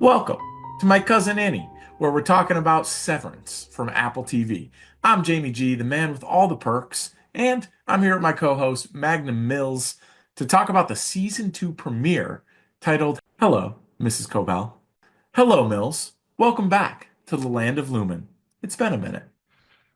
Welcome to My Cousin Innie, where we're talking about Severance from Apple TV. I'm Jamie G, the man with all the perks, and I'm here with my co-host Magnum Mills to talk about the season 2 premiere titled Hello, Mrs. Cobel. Hello, Mills. Welcome back to the land of Lumen. It's been a minute.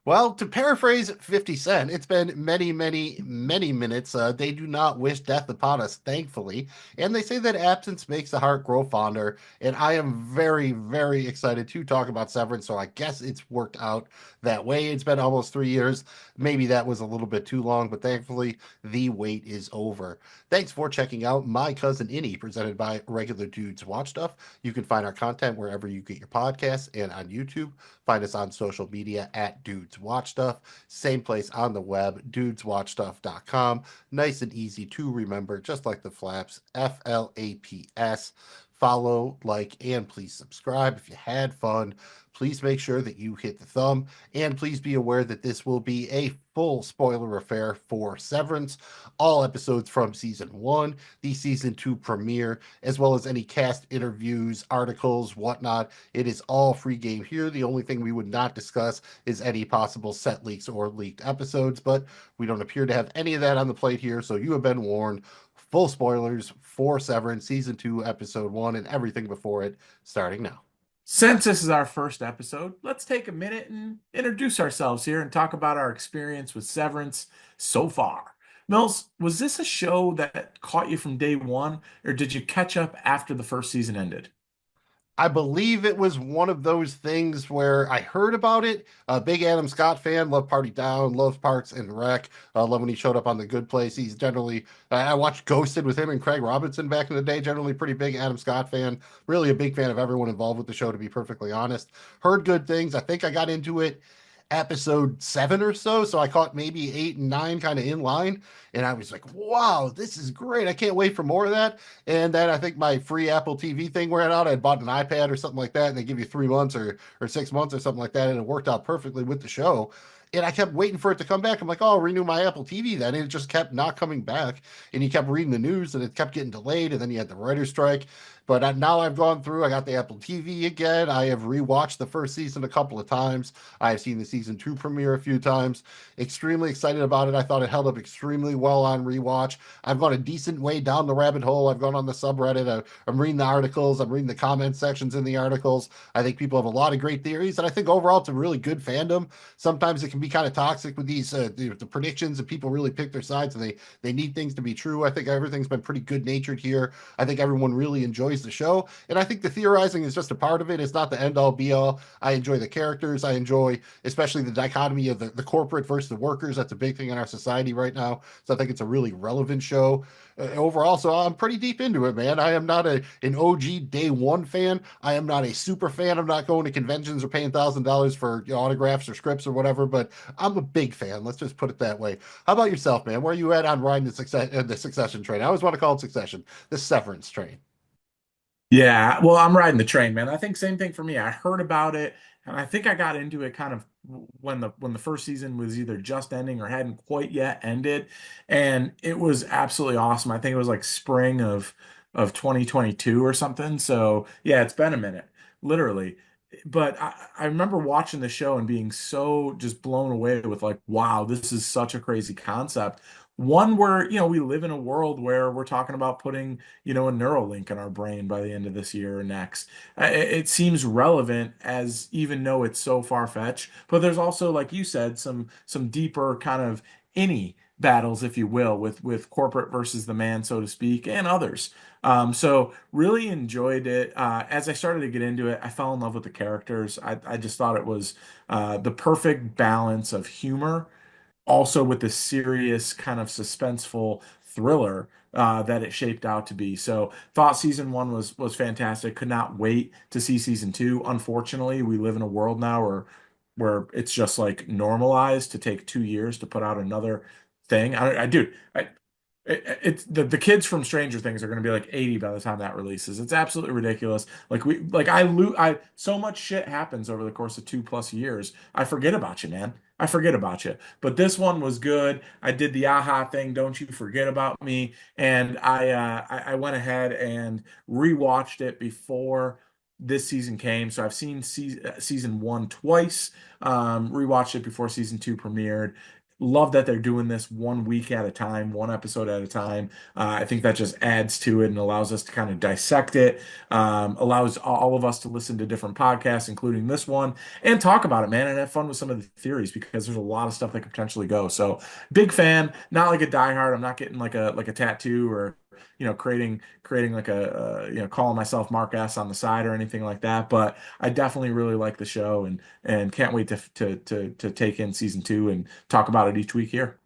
Well, to paraphrase 50 Cent, it's been many, many, many minutes. They do not wish death upon us, thankfully. And they say that absence makes the heart grow fonder. And I am very, very excited to talk about Severance. So I guess it's worked out that way. It's been almost 3 years. Maybe that was a little bit too long, but thankfully the wait is over. Thanks for checking out My Cousin Innie, presented by Regular Dudes Watch Stuff. You can find our content wherever you get your podcasts and on YouTube. Find us on social media at Dudes Watch Stuff. Same place on the web, dudeswatchstuff.com. Nice and easy to remember, just like the flaps, FLAPS. Follow, like, and please subscribe. If you had fun, please make sure that you hit the thumb. And please be aware that this will be a full spoiler affair for Severance. All episodes from season 1, the season 2 premiere, as well as any cast interviews, articles, whatnot. It is all free game here. The only thing we would not discuss is any possible set leaks or leaked episodes, but we don't appear to have any of that on the plate here, so you have been warned. Full spoilers for Severance season 2 episode 1 and everything before it starting now. Since this is our first episode, let's take a minute and introduce ourselves here and talk about our experience with Severance so far. Mills, was this a show that caught you from day one, or did you catch up after the first season ended? I believe it was one of those things where I heard about it. A big Adam Scott fan, love Party Down, loves Parks and Rec. Love when he showed up on The Good Place. He's generally, I watched Ghosted with him and Craig Robinson back in the day. Generally, pretty big Adam Scott fan. Really a big fan of everyone involved with the show, to be perfectly honest. Heard good things. I think I got into it episode 7 or so. So I caught maybe 8 and 9 kind of in line. And I was like, wow, this is great. I can't wait for more of that. And then I think my free Apple TV thing went out. I had bought an iPad or something like that. And they give you 3 months or 6 months or something like that. And it worked out perfectly with the show. And I kept waiting for it to come back. I'm like, oh, I'll renew my Apple TV then. And it just kept not coming back. And you kept reading the news and it kept getting delayed. And then you had the writer's strike. But now I've gone through, I got the Apple TV again. I have rewatched the first season a couple of times. I have seen the season 2 premiere a few times. Extremely excited about it. I thought it held up extremely well on rewatch. I've gone a decent way down the rabbit hole. I've gone on the subreddit. I'm reading the articles. I'm reading the comment sections in the articles. I think people have a lot of great theories. And I think overall it's a really good fandom. Sometimes it can be kind of toxic with these the predictions and people really pick their sides and they need things to be true. I think everything's been pretty good natured here. I think everyone really enjoys the show. And I think the theorizing is just a part of it. It's not the end all be all. I enjoy the characters. I enjoy especially the dichotomy of the corporate versus the workers. That's a big thing in our society right now. So I think it's a really relevant show overall. So I'm pretty deep into it, man. I am not an OG day one fan. I am not a super fan. I'm not going to conventions or paying $1,000 for autographs or scripts or whatever, but I'm a big fan. Let's just put it that way. How about yourself, man? Where are you at on riding the Succession train? I always want to call it Succession, the Severance train. Yeah, well, I'm riding the train, man. I think same thing for me. I heard about it, and I think I got into it kind of when the first season was either just ending or hadn't quite yet ended, and it was absolutely awesome. I think it was like spring of 2022 or something. So yeah, it's been a minute, literally. But I remember watching the show and being so just blown away with like, wow, this is such a crazy concept. One where, we live in a world where we're talking about putting a Neuralink in our brain by the end of this year or next. It seems relevant as even though it's so far-fetched, but there's also, like you said, some deeper kind of innie battles, if you will, with corporate versus the man, so to speak, and others. So really enjoyed it. As I started to get into it, I fell in love with the characters. I just thought it was the perfect balance of humor also with the serious kind of suspenseful thriller that it shaped out to be. So thought season 1 was fantastic. Could not wait to see season 2. Unfortunately, we live in a world now where it's just like normalized to take 2 years to put out another thing. Dude, it's the kids from Stranger Things are going to be like 80 by the time that releases. It's absolutely ridiculous. I so much shit happens over the course of 2+ years. I forget about you, man. I forget about you. But this one was good. I did the aha thing, don't you forget about me. And I went ahead and rewatched it before this season came. So I've seen season one twice, rewatched it before season two premiered. Love that they're doing this 1 week at a time, one episode at a time. I think that just adds to it and allows us to kind of dissect it, allows all of us to listen to different podcasts, including this one, and talk about it, man, and have fun with some of the theories because there's a lot of stuff that could potentially go. So big fan, not like a diehard. I'm not getting like a tattoo or creating like calling myself Mark S on the side or anything like that. But I definitely really like the show and can't wait to take in season two and talk about it each week here.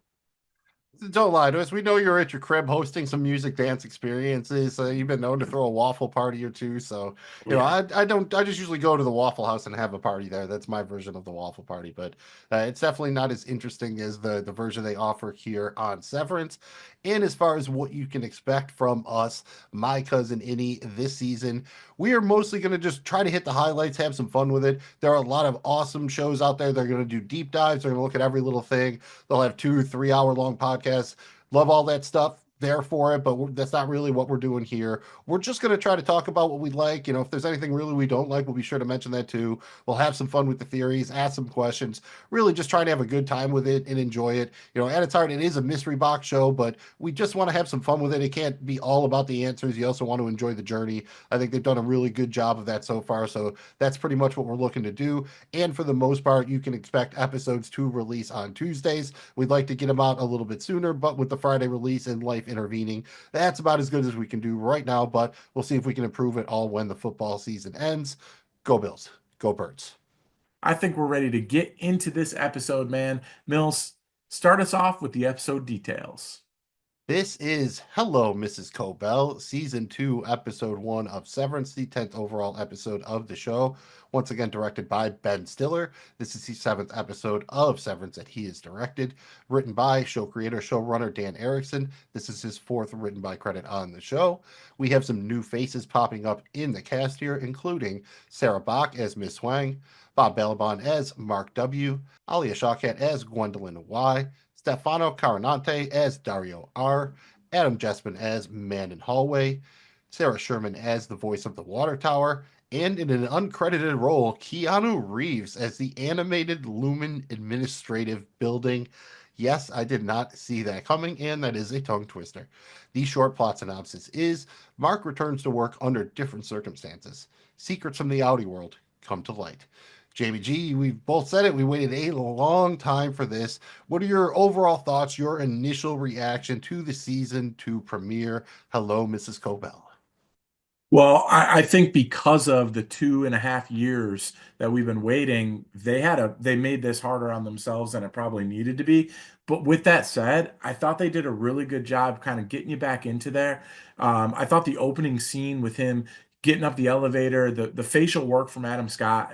Don't lie to us. We know you're at your crib hosting some music dance experiences. You've been known to throw a waffle party or two. So, Oh, yeah. I don't, I just usually go to the Waffle House and have a party there. That's my version of the waffle party. But it's definitely not as interesting as the version they offer here on Severance. And as far as what you can expect from us, My Cousin Innie this season, we are mostly going to just try to hit the highlights, have some fun with it. There are a lot of awesome shows out there. They're going to do deep dives. They're going to look at every little thing. They'll have 2 3 hour long podcasts. Love all that stuff. There for it, but that's not really what we're doing here. We're just going to try to talk about what we like. If there's anything really we don't like, we'll be sure to mention that too. We'll have some fun with the theories, ask some questions, really just trying to have a good time with it and enjoy it. At its heart, it is a mystery box show, but we just want to have some fun with it. It can't be all about the answers. You also want to enjoy the journey. I think they've done a really good job of that so far. So that's pretty much what we're looking to do. And for the most part, you can expect episodes to release on Tuesdays. We'd like to get them out a little bit sooner, but with the Friday release and life intervening, that's about as good as we can do right now. But we'll see if we can improve it all when the football season ends. Go Bills. Go Birds. I think we're ready to get into this episode, man. Mills, start us off with the episode details. This is Hello, Mrs. Cobel, Season 2, Episode 1 of Severance, the 10th overall episode of the show. Once again, directed by Ben Stiller. This is the 7th episode of Severance that he has directed. Written by show creator, showrunner Dan Erickson. This is his 4th written by credit on the show. We have some new faces popping up in the cast here, including Sarah Bach as Miss Huang, Bob Balaban as Mark W., Alia Shawkat as Gwendolyn Y., Stefano Carinante as Dario R., Adam Jessman as Man in Hallway, Sarah Sherman as the voice of the Water Tower, and in an uncredited role, Keanu Reeves as the animated Lumen Administrative Building. Yes, I did not see that coming, and that is a tongue twister. The short plot synopsis is Mark returns to work under different circumstances. Secrets from the outie world come to light. Jamie G, we've both said it. We waited a long time for this. What are your overall thoughts, your initial reaction to the season two premiere? Hello, Mrs. Cobell. Well, I think because of the 2.5 years that we've been waiting, they made this harder on themselves than it probably needed to be. But with that said, I thought they did a really good job kind of getting you back into there. I thought the opening scene with him getting up the elevator, the facial work from Adam Scott,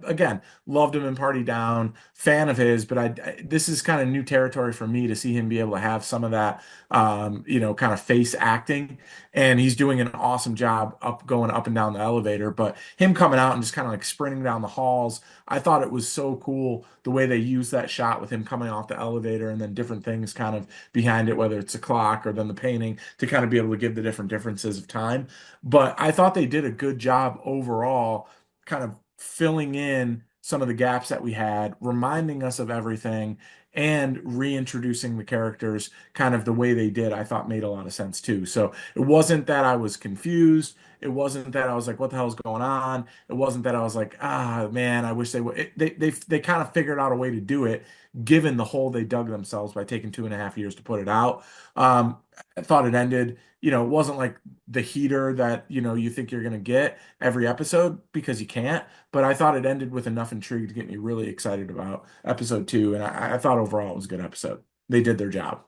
again, loved him in Party Down, fan of his, but this is kind of new territory for me to see him be able to have some of that, kind of face acting, and he's doing an awesome job going up and down the elevator. But him coming out and just kind of like sprinting down the halls, I thought it was so cool the way they used that shot with him coming off the elevator and then different things kind of behind it, whether it's a clock or then the painting, to kind of be able to give the different differences of time. But I thought they did a good job overall, kind of filling in some of the gaps that we had, reminding us of everything, and reintroducing the characters kind of the way they did, I thought made a lot of sense too. So it wasn't that I was confused. It wasn't that I was like, what the hell is going on? It wasn't that I was like, ah, man, I wish they would. They kind of figured out a way to do it, given the hole they dug themselves by taking 2.5 years to put it out. I thought it ended, it wasn't like the heater that, you think you're going to get every episode because you can't. But I thought it ended with enough intrigue to get me really excited about episode two. And I thought overall it was a good episode. They did their job.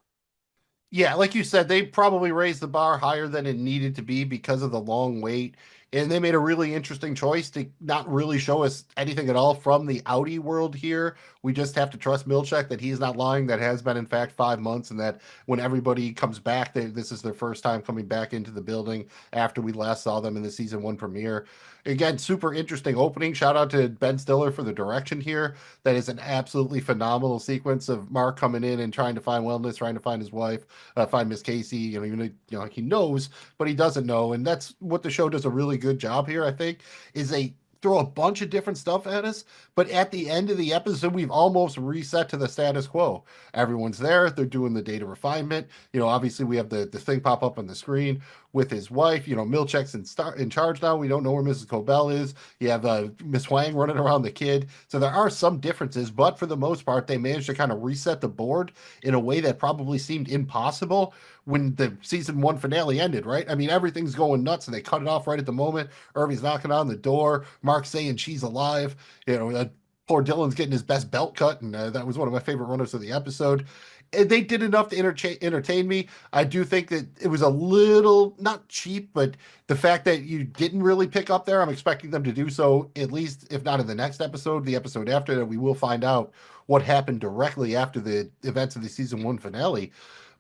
Yeah, like you said, they probably raised the bar higher than it needed to be because of the long wait. And they made a really interesting choice to not really show us anything at all from the Audi world here. We just have to trust Milchek that he's not lying. That has been, in fact, 5 months, and that when everybody comes back, this is their first time coming back into the building after we last saw them in the season one premiere. Again, super interesting opening. Shout out to Ben Stiller for the direction here. That is an absolutely phenomenal sequence of Mark coming in and trying to find wellness, trying to find his wife, find Miss Casey. Even like he knows, but he doesn't know, and that's what the show does a really good job here. I think is they throw a bunch of different stuff at us, but at the end of the episode, we've almost reset to the status quo. Everyone's there. They're doing the data refinement. Obviously we have the thing pop up on the screen with his wife. Milchek's in charge now. We don't know where Mrs. Cobel is. You have Miss Huang running around the kid. So there are some differences, but for the most part, they managed to kind of reset the board in a way that probably seemed impossible when the season one finale ended, right? I mean, everything's going nuts and they cut it off right at the moment. Irving's knocking on the door. Mark's saying she's alive. Poor Dylan's getting his best belt cut, and that was one of my favorite runners of the episode. And they did enough to entertain me. I do think that it was a little not cheap, but the fact that you didn't really pick up there, I'm expecting them to do so at least, if not in the next episode, the episode after that. We will find out what happened directly after the events of the season one finale.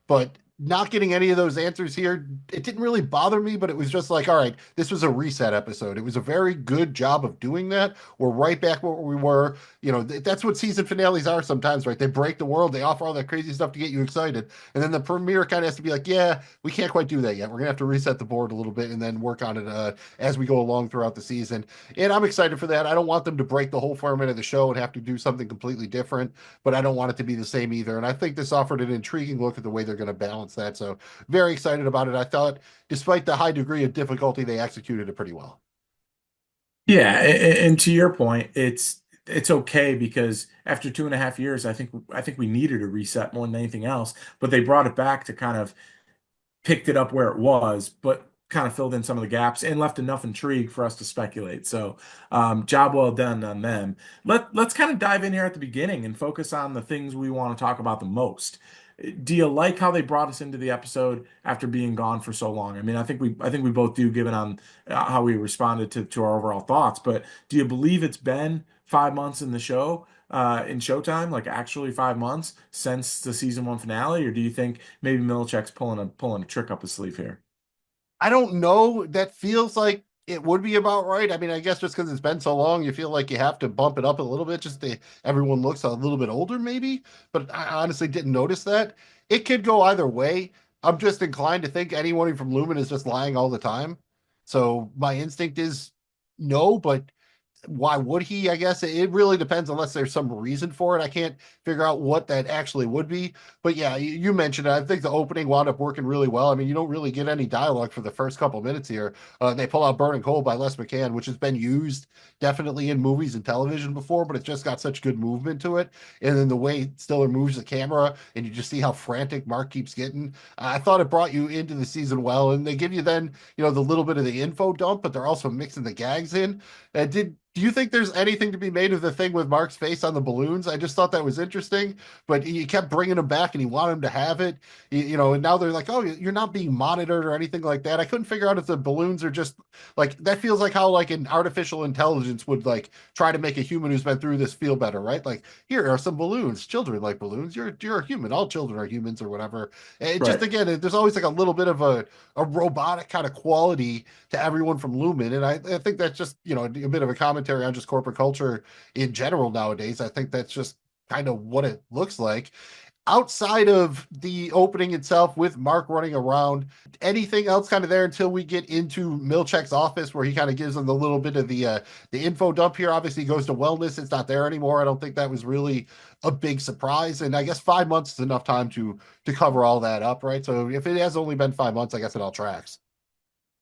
But not getting any of those answers here, it didn't really bother me, but it was just like, all right, this was a reset episode. It was a very good job of doing that. We're right back where we were. That's what season finales are sometimes, right? They break the world, they offer all that crazy stuff to get you excited. And then the premiere kind of has to be like, yeah, we can't quite do that yet. We're going to have to reset the board a little bit and then work on it as we go along throughout the season. And I'm excited for that. I don't want them to break the whole format of the show and have to do something completely different, but I don't want it to be the same either. And I think this offered an intriguing look at the way they're going to balance that. So very excited about it. I thought, despite the high degree of difficulty, they executed it pretty well. Yeah, and to your point, it's okay because after 2.5 years, I think we needed a reset more than anything else. But they brought it back to kind of picked it up where it was, but kind of filled in some of the gaps and left enough intrigue for us to speculate. So, job well done on them. Let's kind of dive in here at the beginning and focus on the things we want to talk about the most. Do you like how they brought us into the episode after being gone for so long? I mean, I think we both do, given on how we responded to our overall thoughts. But do you believe it's been 5 months in the show? In Showtime, like actually 5 months since the season one finale, or do you think maybe Milchek's pulling a trick up his sleeve here? I don't know. That feels like it would be about right. I mean, I guess just because it's been so long, you feel like you have to bump it up a little bit just to everyone looks a little bit older, maybe. But I honestly didn't notice that. It could go either way. I'm just inclined to think anyone from Lumen is just lying all the time. So my instinct is no, but why would he? I guess it really depends unless there's some reason for it. I can't figure out what that actually would be. But yeah, you mentioned it. I think the opening wound up working really well. I mean, you don't really get any dialogue for the first couple minutes here. They pull out Burning Coal by Les McCann, which has been used definitely in movies and television before, but it's just got such good movement to it. And then the way Stiller moves the camera, and you just see how frantic Mark keeps getting. I thought it brought you into the season well. And they give you then, the little bit of the info dump, but they're also mixing the gags in. Do you think there's anything to be made of the thing with Mark's face on the balloons? I just thought that was interesting, but he kept bringing him back and he wanted him to have it, and now they're like, oh, you're not being monitored or anything like that. I couldn't figure out if the balloons are just like, that feels like how like an artificial intelligence would like try to make a human who's been through this feel better, right? Like, here are some balloons. Children like balloons. You're a human. All children are humans or whatever. And just Right. again, there's always like a little bit of a robotic kind of quality to everyone from Lumen. And I think that's just, a bit of a commentary on just corporate culture in general nowadays. I think that's just kind of what it looks like. Outside of the opening itself with Mark running around, anything else kind of there until we get into Milchek's office where he kind of gives them the little bit of the info dump here. Obviously, he goes to wellness. It's not there anymore. I don't think that was really a big surprise. And I guess 5 months is enough time to cover all that up, right? So if it has only been 5 months, I guess it all tracks.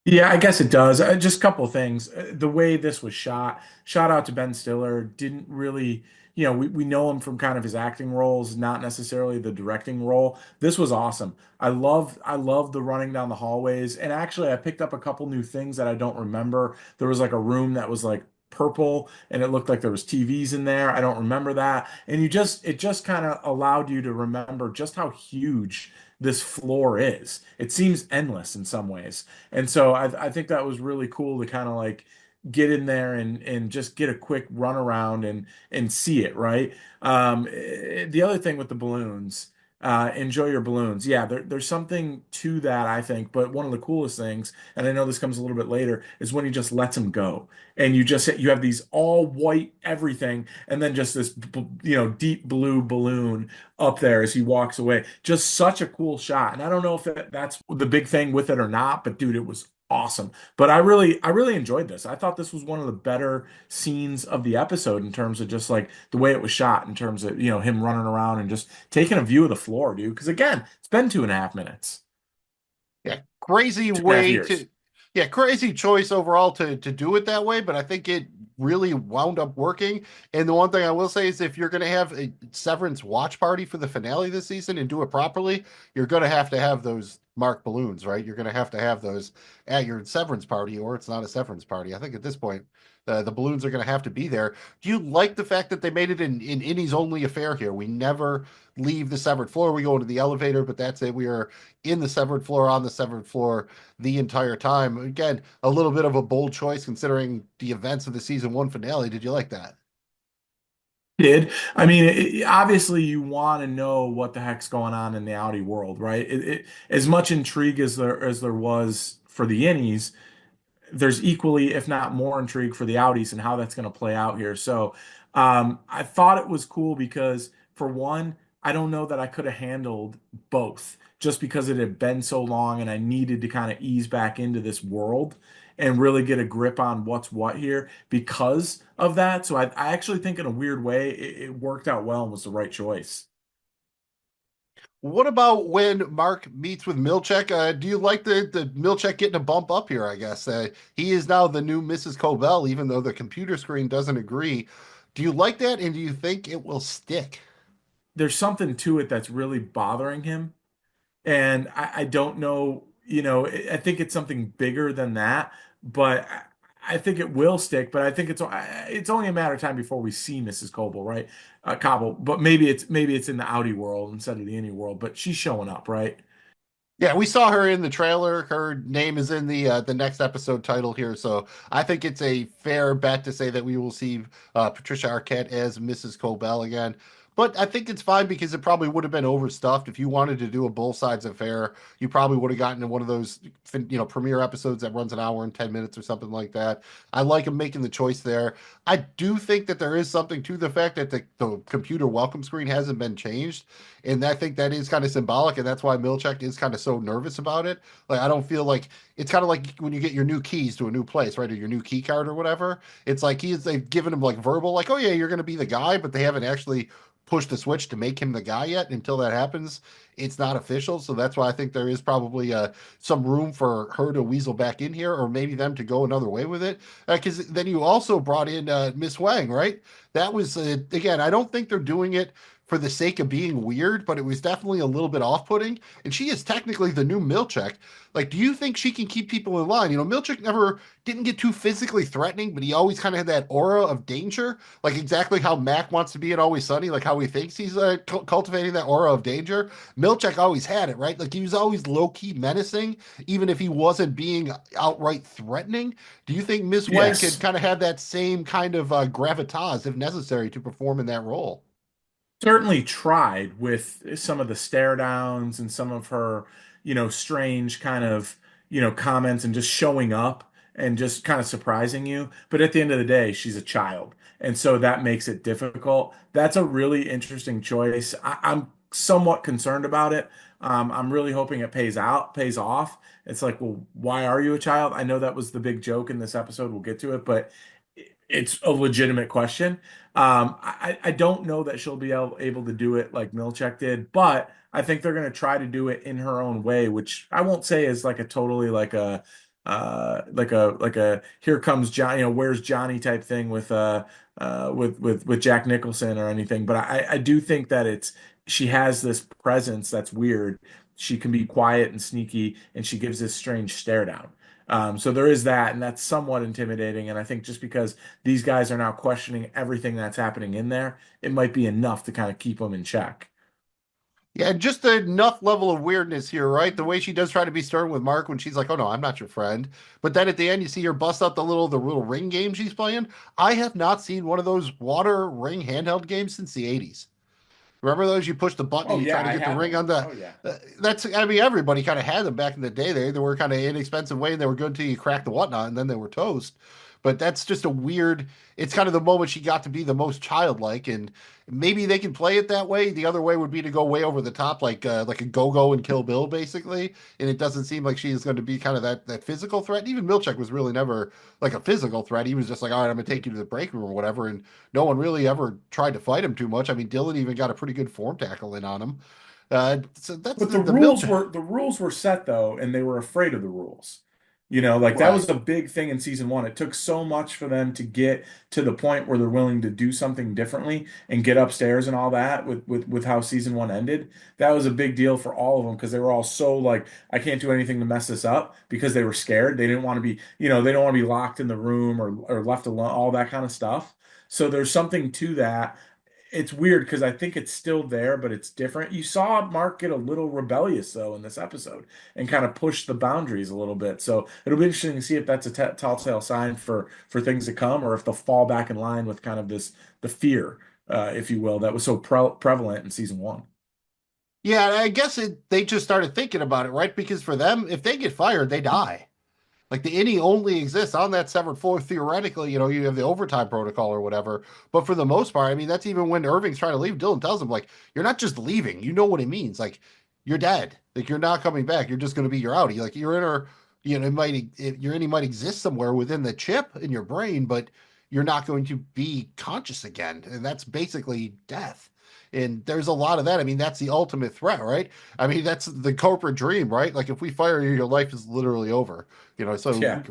Yeah, I guess it does. Just a couple of things. The way this was shot, shout out to Ben Stiller, didn't really, we know him from kind of his acting roles, not necessarily the directing role. This was awesome. I love the running down the hallways. And actually, I picked up a couple new things that I don't remember. There was like a room that was like purple and it looked like there was TVs in there. I don't remember that. And it just kind of allowed you to remember just how huge this floor is. It seems endless in some ways. And so I think that was really cool to kind of like get in there and just get a quick run around and see it, right? The other thing with the balloons. Enjoy your balloons. Yeah, there's something to that, I think. But one of the coolest things, and I know this comes a little bit later, is when he just lets him go, and you have these all white everything, and then just this deep blue balloon up there as he walks away. Just such a cool shot. And I don't know if that's the big thing with it or not, but dude, it was awesome. But I really enjoyed this. I thought this was one of the better scenes of the episode in terms of just like the way it was shot, in terms of him running around and just taking a view of the floor, dude. Because again, it's been 2.5 minutes, Yeah, crazy two and a half way years. to, yeah, crazy choice overall to do it that way, but I think it really wound up working. And the one thing I will say is if you're going to have a Severance watch party for the finale this season and do it properly, you're going to have those marked balloons, right? You're going to have those at your Severance party, or it's not a Severance party. I think at this point, the balloons are going to have to be there. Do you like the fact that they made it in Innie's only affair here? We never leave the severed floor. We go into the elevator, but that's it. We are in the severed floor, on the severed floor the entire time. Again, a little bit of a bold choice considering the events of the season one finale. Did you like that? Did I mean obviously you want to know what the heck's going on in the Audi world, right? As much intrigue as there was for the innies, there's equally, if not more, intrigue for the Audis and how that's going to play out here. So I thought it was cool because, for one, I don't know that I could have handled both just because it had been so long and I needed to kind of ease back into this world and really get a grip on what's what here because of that. So I actually think, in a weird way, it worked out well and was the right choice. What about when Mark meets with Milchek? Do you like the Milchek getting a bump up here? I guess he is now the new Mrs. Cobel, even though the computer screen doesn't agree. Do you like that, and do you think it will stick? There's something to it that's really bothering him. And I don't know, I think it's something bigger than that, but I think it will stick. But I think it's only a matter of time before we see Mrs. Cobel, right? Cobble, but maybe it's in the Audi world instead of the Innie world. But she's showing up, right? Yeah, we saw her in the trailer. Her name is in the next episode title here, so I think it's a fair bet to say that we will see Patricia Arquette as Mrs. Cobell again. But I think it's fine because it probably would have been overstuffed. If you wanted to do a both sides affair, you probably would have gotten in one of those premiere episodes that runs an hour and 10 minutes or something like that. I like him making the choice there. I do think that there is something to the fact that the computer welcome screen hasn't been changed. And I think that is kind of symbolic, and that's why Milchek is kind of so nervous about it. Like, I don't feel like it's kind of like when you get your new keys to a new place, right? Or your new key card or whatever. It's like they've given him like verbal, like, oh yeah, you're gonna be the guy, but they haven't actually pushed the switch to make him the guy yet. Until that happens, it's not official. So that's why I think there is probably some room for her to weasel back in here, or maybe them to go another way with it. Because then you also brought in Miss Wang, right? That was again, I don't think they're doing it for the sake of being weird, but it was definitely a little bit off-putting. And she is technically the new Milchek. Like, do you think she can keep people in line? Milchek never didn't get too physically threatening, but he always kind of had that aura of danger, like exactly how Mac wants to be in Always Sunny, like how he thinks he's cultivating that aura of danger. Milchek always had it, right? Like he was always low-key menacing, even if he wasn't being outright threatening. Do you think Miss Wang could Yes. kind of have that same kind of gravitas if necessary to perform in that role? Certainly tried with some of the stare downs and some of her, strange kind of, comments and just showing up and just kind of surprising you. But at the end of the day, she's a child. And so that makes it difficult. That's a really interesting choice. I'm somewhat concerned about it. I'm really hoping it pays off. It's like, well, why are you a child? I know that was the big joke in this episode. We'll get to it, but it's a legitimate question. I don't know that she'll be able to do it like Milchek did, but I think they're going to try to do it in her own way, which I won't say is like a totally like a here comes Johnny, where's Johnny type thing with Jack Nicholson or anything. But I do think that she has this presence that's weird. She can be quiet and sneaky, and she gives this strange stare down. So there is that, and that's somewhat intimidating. And I think just because these guys are now questioning everything that's happening in there, it might be enough to kind of keep them in check. Yeah, just enough level of weirdness here, right? The way she does try to be stern with Mark when she's like, "Oh no, I'm not your friend," but then at the end you see her bust out the little ring game she's playing. I have not seen one of those water ring handheld games since the '80s. Remember those? You push the button and Oh you try yeah, to I get the had ring them. on the. Oh yeah. That's, I mean, everybody kind of had them back in the day. They were kind of inexpensive way and they were good until you crack the whatnot and then they were toast. But that's just a weird. It's kind of the moment she got to be the most childlike, and maybe they can play it that way. The other way would be to go way over the top, like a Go-Go and Kill Bill, basically. And it doesn't seem like she is going to be kind of that physical threat. Even Milchek was really never like a physical threat. He was just like, all right, I'm gonna take you to the break room or whatever, and no one really ever tried to fight him too much. I mean, Dylan even got a pretty good form tackle in on him. So that's But the Milch. the rules were set though, and they were afraid of the rules. You know, like that Right. was a big thing in season one. It took so much for them to get to the point where they're willing to do something differently and get upstairs and all that with how season one ended. That was a big deal for all of them because they were all so like, I can't do anything to mess this up because they were scared. They didn't want to be, you know, they don't want to be locked in the room or left alone, all that kind of stuff. So there's something to that. It's weird because I think it's still there, but it's different. You saw Mark get a little rebellious though in this episode and kind of push the boundaries a little bit. So it'll be interesting to see if that's a telltale sign for things to come, or if they'll fall back in line with kind of this the fear, if you will, that was so prevalent in season one. Yeah, I guess they just started thinking about it, right? Because for them, if they get fired, they die. Like the innie only exists on that severed floor theoretically. You know, you have the overtime protocol or whatever. But for the most part, I mean, that's even when Irving's trying to leave. Dylan tells him, like, you're not just leaving. You know what it means. Like, you're dead. Like, you're not coming back. You're just going to be your outie. Like, you're in her, you know, your innie might exist somewhere within the chip in your brain, but you're not going to be conscious again. And that's basically death. And there's a lot of that. I mean, that's the ultimate threat, right? I mean, that's the corporate dream, right? Like, if we fire you, your life is literally over. So Yeah.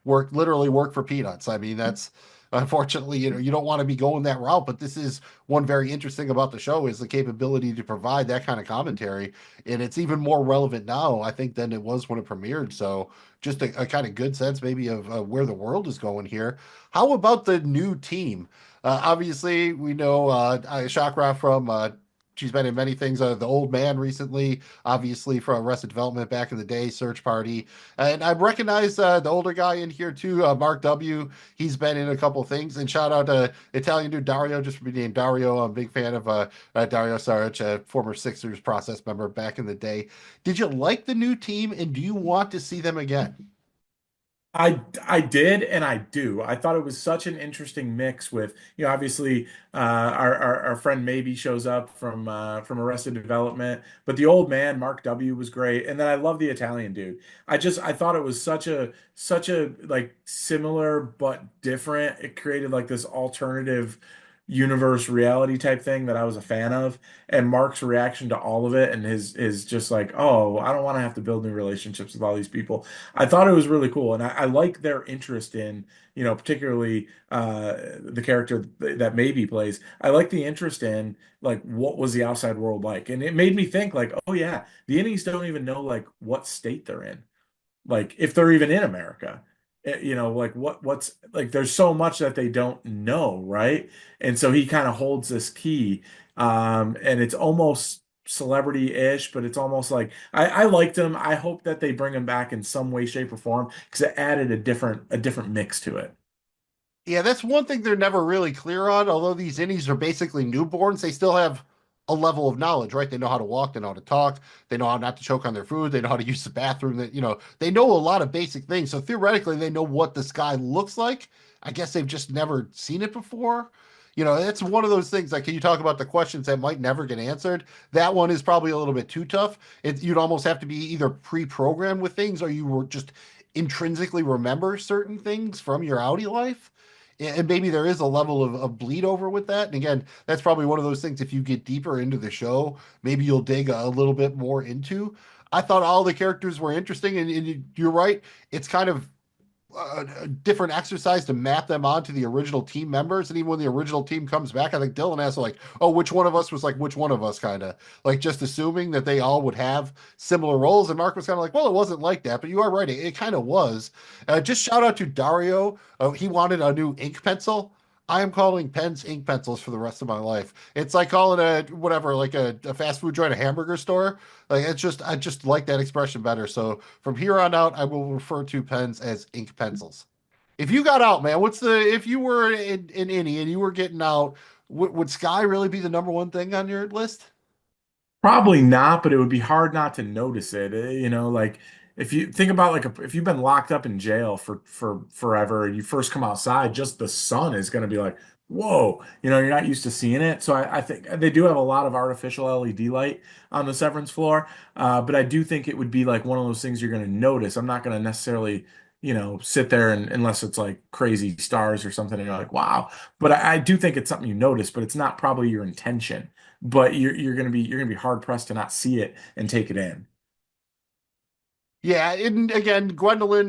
literally work for peanuts. I mean, that's unfortunately, you don't want to be going that route, but this is one very interesting about the show is the capability to provide that kind of commentary. And it's even more relevant now, I think, than it was when it premiered. So just a kind of good sense maybe of where the world is going here. How about the new team? Obviously, we know Chakra from she's been in many things. The Old Man recently, obviously from Arrested Development back in the day, Search Party, and I recognize the older guy in here too, Mark W. He's been in a couple things. And shout out to Italian dude Dario, just for being named Dario. I'm a big fan of Dario Saric, a former Sixers process member back in the day. Did you like the new team, and do you want to see them again? I did and I do. I thought it was such an interesting mix with, you know, obviously our friend Maybe shows up from Arrested Development, but the old man, Mark W, was great. And then I love the Italian dude. I thought it was such a like similar but different. It created like this alternative universe reality type thing that I was a fan of. And Mark's reaction to all of it and his just like, oh, I don't want to have to build new relationships with all these people. I thought it was really cool, and I like their interest in, you know, particularly the character that Maybe plays. I like the interest in like what was the outside world like, and it made me think like, oh yeah, the Innies don't even know like what state they're in, like if they're even in America. You know, like what's like there's so much that they don't know, right? And so he kind of holds this key, and it's almost celebrity-ish, but it's almost like I liked him. I hope that they bring him back in some way, shape, or form because it added a different mix to it. Yeah, that's one thing they're never really clear on. Although these innies are basically newborns, they still have a level of knowledge, right? They know how to walk, they know how to talk, they know how not to choke on their food, they know how to use the bathroom. That they know a lot of basic things. So theoretically, they know what the sky looks like. I guess they've just never seen it before. That's one of those things. Like, can you talk about the questions that might never get answered? That one is probably a little bit too tough. You'd almost have to be either pre-programmed with things, or you were just intrinsically remember certain things from your Audi life. And maybe there is a level of bleed over with that. And again, that's probably one of those things. If you get deeper into the show, maybe you'll dig a little bit more into. I thought all the characters were interesting, and you're right. It's kind of a different exercise to map them onto the original team members. And even when the original team comes back, I think Dylan asked like, "Oh, which one of us was like which one of us?" Kind of like just assuming that they all would have similar roles. And Mark was kind of like, "Well, it wasn't like that, but you are right. It kind of was." Just shout out to Dario. He wanted a new ink pencil. I am calling pens ink pencils for the rest of my life. It's like calling a whatever, like a fast food joint, a hamburger store. Like I just like that expression better. So from here on out, I will refer to pens as ink pencils. If you got out, man, if you were in Innie and you were getting out, Would Sky really be the number one thing on your list? Probably not, but it would be hard not to notice it. Like if you think about like if you've been locked up in jail for forever and you first come outside, just the sun is going to be like, whoa, you're not used to seeing it. So I think they do have a lot of artificial LED light on the Severance floor, but I do think it would be like one of those things you're going to notice. I'm not going to necessarily, sit there and unless it's like crazy stars or something, and you're like, wow. But I do think it's something you notice, but it's not probably your intention, but you're gonna be hard pressed to not see it and take it in. Yeah, and again, Gwendolyn,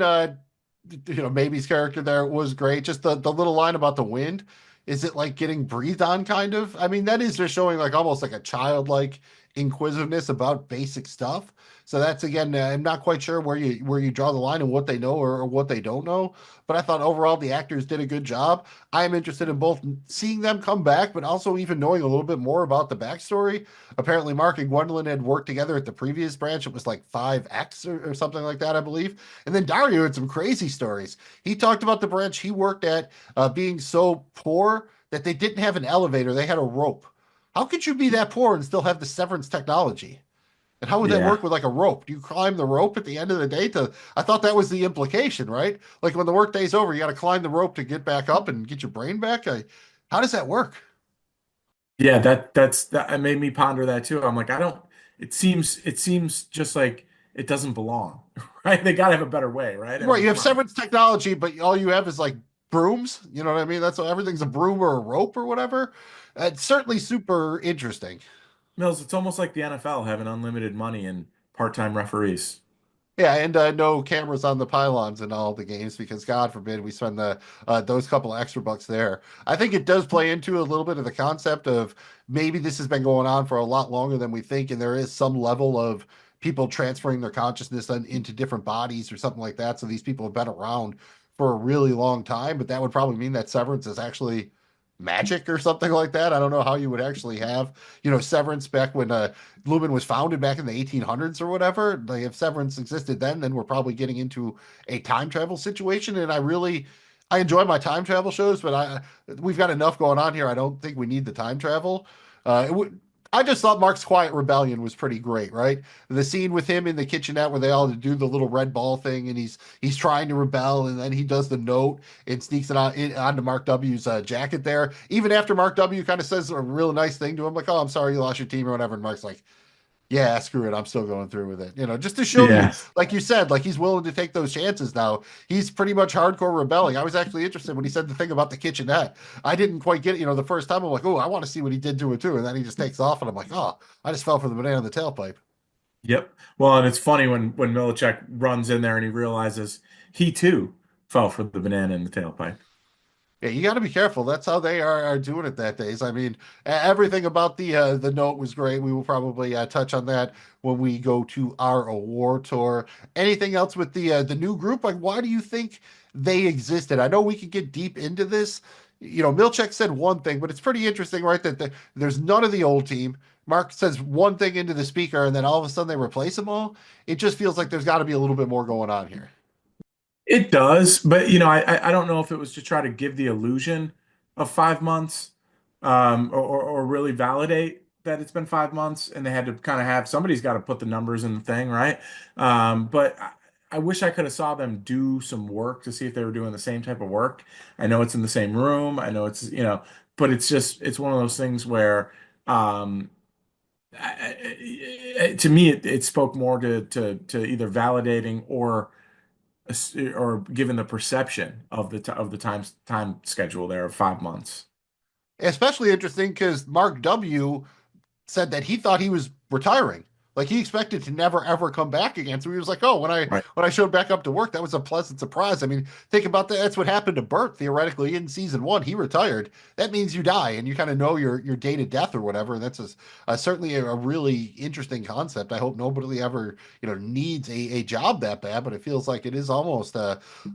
Maybe's character there was great. Just the little line about the wind. Is it like getting breathed on, kind of? I mean, that is just showing like almost like a childlike inquisitiveness about basic stuff. So that's again, I'm not quite sure where you draw the line and what they know or what they don't know. But I thought overall the actors did a good job. I am interested in both seeing them come back, but also even knowing a little bit more about the backstory. Apparently, Mark and Gwendolyn had worked together at the previous branch. It was like 5X or something like that, I believe. And then Dario had some crazy stories. He talked about the branch he worked at being so poor that they didn't have an elevator, they had a rope. How could you be that poor and still have the severance technology? And how would that Yeah. work with like a rope? Do you climb the rope at the end of the day to I thought that was the implication, right? Like when the workday's over, you got to climb the rope to get back up and get your brain back. How does that work? Yeah, that made me ponder that too. I'm like, I don't it seems just like it doesn't belong, right? They gotta have a better way, right? I Right, mean, you come have on. severance technology, but all you have is like brooms. You know what I mean? That's everything's a broom or a rope or whatever. It's certainly super interesting. Mills, it's almost like the NFL having unlimited money and part-time referees. Yeah, and no cameras on the pylons in all the games because God forbid we spend the those couple extra bucks there. I think it does play into a little bit of the concept of maybe this has been going on for a lot longer than we think, and there is some level of people transferring their consciousness into different bodies or something like that. So these people have been around for a really long time, but that would probably mean that Severance is actually magic or something like that. I don't know how you would actually have, Severance back when Lumen was founded back in the 1800s or whatever. Like if Severance existed then we're probably getting into a time travel situation. And I enjoy my time travel shows, but we've got enough going on here. I don't think we need the time travel. It would. I just thought Mark's Quiet Rebellion was pretty great, right? The scene with him in the kitchenette where they all do the little red ball thing, and he's trying to rebel, and then he does the note and sneaks it onto Mark W's jacket there. Even after Mark W kind of says a real nice thing to him, like, "Oh, I'm sorry you lost your team or whatever," and Mark's like, "Yeah, screw it, I'm still going through with it." Just to show you, Yes. like you said, like he's willing to take those chances now. He's pretty much hardcore rebelling. I was actually interested when he said the thing about the kitchenette. I didn't quite get it, the first time. I'm like, "Oh, I want to see what he did to it too," and then he just takes off, and I'm like, "Oh, I just fell for the banana in the tailpipe." Yep. Well, and it's funny when Milicek runs in there and he realizes he too fell for the banana in the tailpipe. Yeah, you got to be careful. That's how they are doing it that days. I mean, everything about the note was great. We will probably touch on that when we go to our award tour. Anything else with the new group? Like, why do you think they existed? I know we could get deep into this. Milchek said one thing, but it's pretty interesting, right? That there's none of the old team. Mark says one thing into the speaker, and then all of a sudden they replace them all. It just feels like there's got to be a little bit more going on here. It does, but I don't know if it was to try to give the illusion of 5 months, or really validate that it's been 5 months, and they had to kind of have somebody's got to put the numbers in the thing, right? But I wish I could have saw them do some work to see if they were doing the same type of work. I know it's in the same room. I know but it's one of those things where, to me, it spoke more to either validating or given the perception of the time schedule there of 5 months. Especially interesting because Mark W said that he thought he was retiring. Like he expected to never ever come back again. So he was like, "Oh, Right. when I showed back up to work, that was a pleasant surprise." I mean, think about that. That's what happened to Bert theoretically in season one. He retired. That means you die, and you kind of know your date of death or whatever. And that's certainly a really interesting concept. I hope nobody ever needs a job that bad, but it feels like it is almost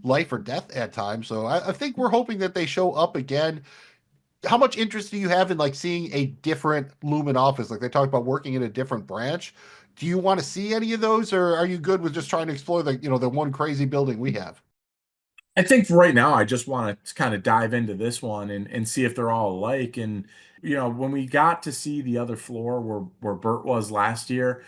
life or death at times. So I think we're hoping that they show up again. How much interest do you have in like seeing a different Lumen office? Like they talked about working in a different branch. Do you want to see any of those, or are you good with just trying to explore the one crazy building we have? I think for right now, I just want to kind of dive into this one and see if they're all alike. And, when we got to see the other floor where Bert was last year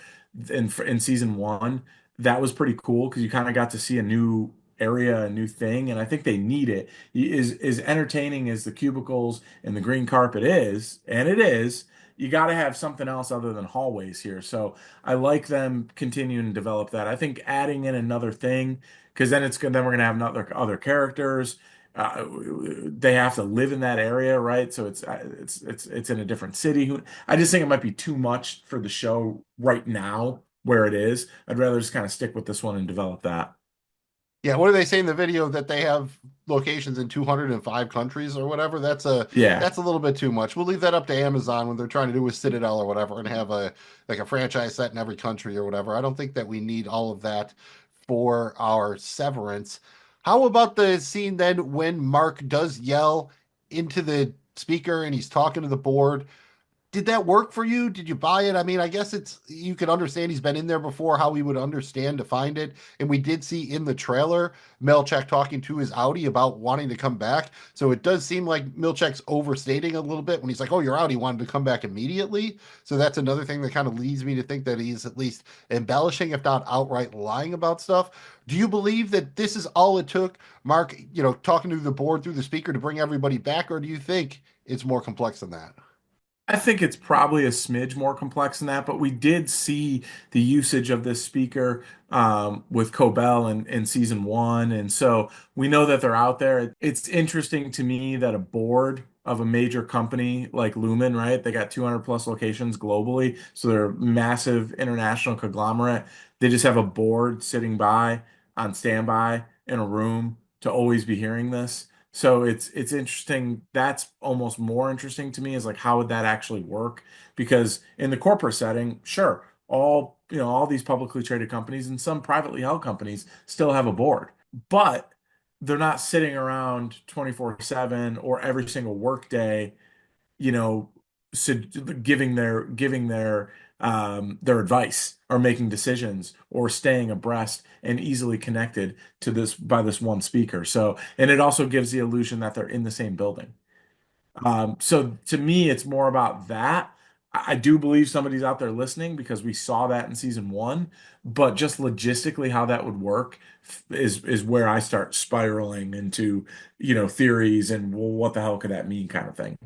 in season one, that was pretty cool because you kind of got to see a new area, a new thing. And I think they need it. Is entertaining as the cubicles and the green carpet is, and it is, you got to have something else other than hallways here. So I like them continuing to develop that. I think adding in another thing because then it's good. Then we're gonna have other characters. They have to live in that area, right? So it's in a different city. I just think it might be too much for the show right now where it is. I'd rather just kind of stick with this one and develop that. Yeah, what do they say in the video that they have locations in 205 countries or whatever? Yeah, That's a little bit too much. We'll leave that up to Amazon when they're trying to do a Citadel or whatever and have a like a franchise set in every country or whatever. I don't think that we need all of that for our Severance. How about the scene then when Mark does yell into the speaker and he's talking to the board? Did that work for you? Did you buy it? I mean, I guess it's you can understand he's been in there before, how he would understand to find it. And we did see in the trailer Milchek talking to his Audi about wanting to come back. So it does seem like Milchek's overstating a little bit when he's like, "Oh, your Audi wanted to come back immediately." So that's another thing that kind of leads me to think that he's at least embellishing, if not outright lying about stuff. Do you believe that this is all it took, Mark, talking to the board through the speaker to bring everybody back, or do you think it's more complex than that? I think it's probably a smidge more complex than that, but we did see the usage of this speaker with Cobel in season one, and so we know that they're out there. It's interesting to me that a board of a major company like Lumen, right? They got 200 plus locations globally, so they're a massive international conglomerate. They just have a board sitting by on standby in a room to always be hearing this. So it's interesting. That's almost more interesting to me is like how would that actually work? Because in the corporate setting, sure, all these publicly traded companies and some privately held companies still have a board, but they're not sitting around 24/7 or every single workday you know, giving their advice or making decisions or staying abreast and easily connected to this by this one speaker. So, and it also gives the illusion that they're in the same building. So to me, it's more about that. I do believe somebody's out there listening because we saw that in season one, but just logistically how that would work is where I start spiraling into, theories and well, what the hell could that mean kind of thing.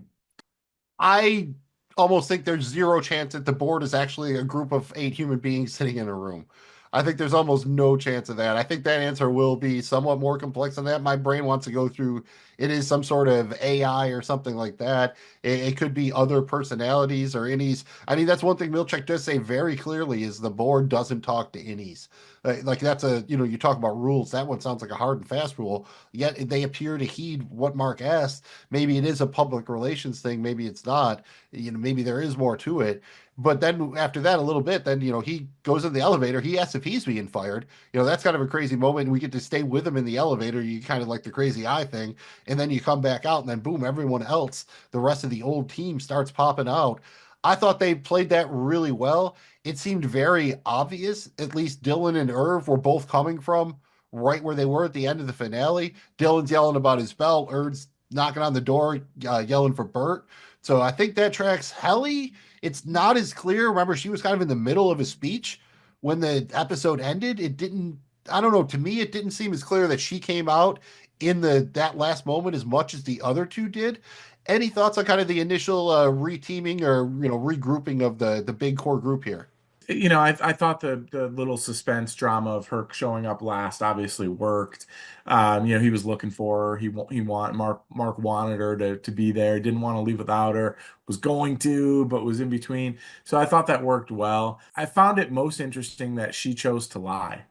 I almost think there's zero chance that the board is actually a group of 8 human beings sitting in a room. I think there's almost no chance of that. I think that answer will be somewhat more complex than that. My brain wants to go through it is some sort of AI or something like that. It could be other personalities or innies. I mean, that's one thing Milchek does say very clearly is the board doesn't talk to innies. Like that's you talk about rules. That one sounds like a hard and fast rule. Yet they appear to heed what Mark asked. Maybe it is a public relations thing. Maybe it's not. Maybe there is more to it. But then after that, a little bit, then he goes in the elevator. He asks if he's being fired. That's kind of a crazy moment. We get to stay with him in the elevator. You kind of like the crazy eye thing, and then you come back out, and then boom, everyone else, the rest of the old team starts popping out. I thought they played that really well. It seemed very obvious. At least Dylan and Irv were both coming from right where they were at the end of the finale. Dylan's yelling about his belt. Irv's knocking on the door, yelling for Bert. So I think that tracks Helly. It's not as clear. Remember, she was kind of in the middle of a speech when the episode ended. It didn't. I don't know. To me, it didn't seem as clear that she came out in that last moment as much as the other two did. Any thoughts on kind of the initial reteaming or regrouping of the big core group here? I thought the little suspense drama of her showing up last obviously worked. He was looking for her. Mark wanted her to be there. Didn't want to leave without her. Was going to, but was in between. So I thought that worked well. I found it most interesting that she chose to lie.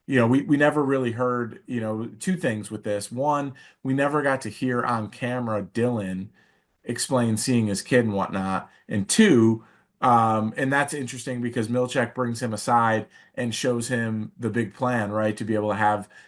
We never really heard, two things with this. One, we never got to hear on camera Dylan explain seeing his kid and whatnot. And two, and that's interesting because Milchek brings him aside and shows him the big plan, right? To be able to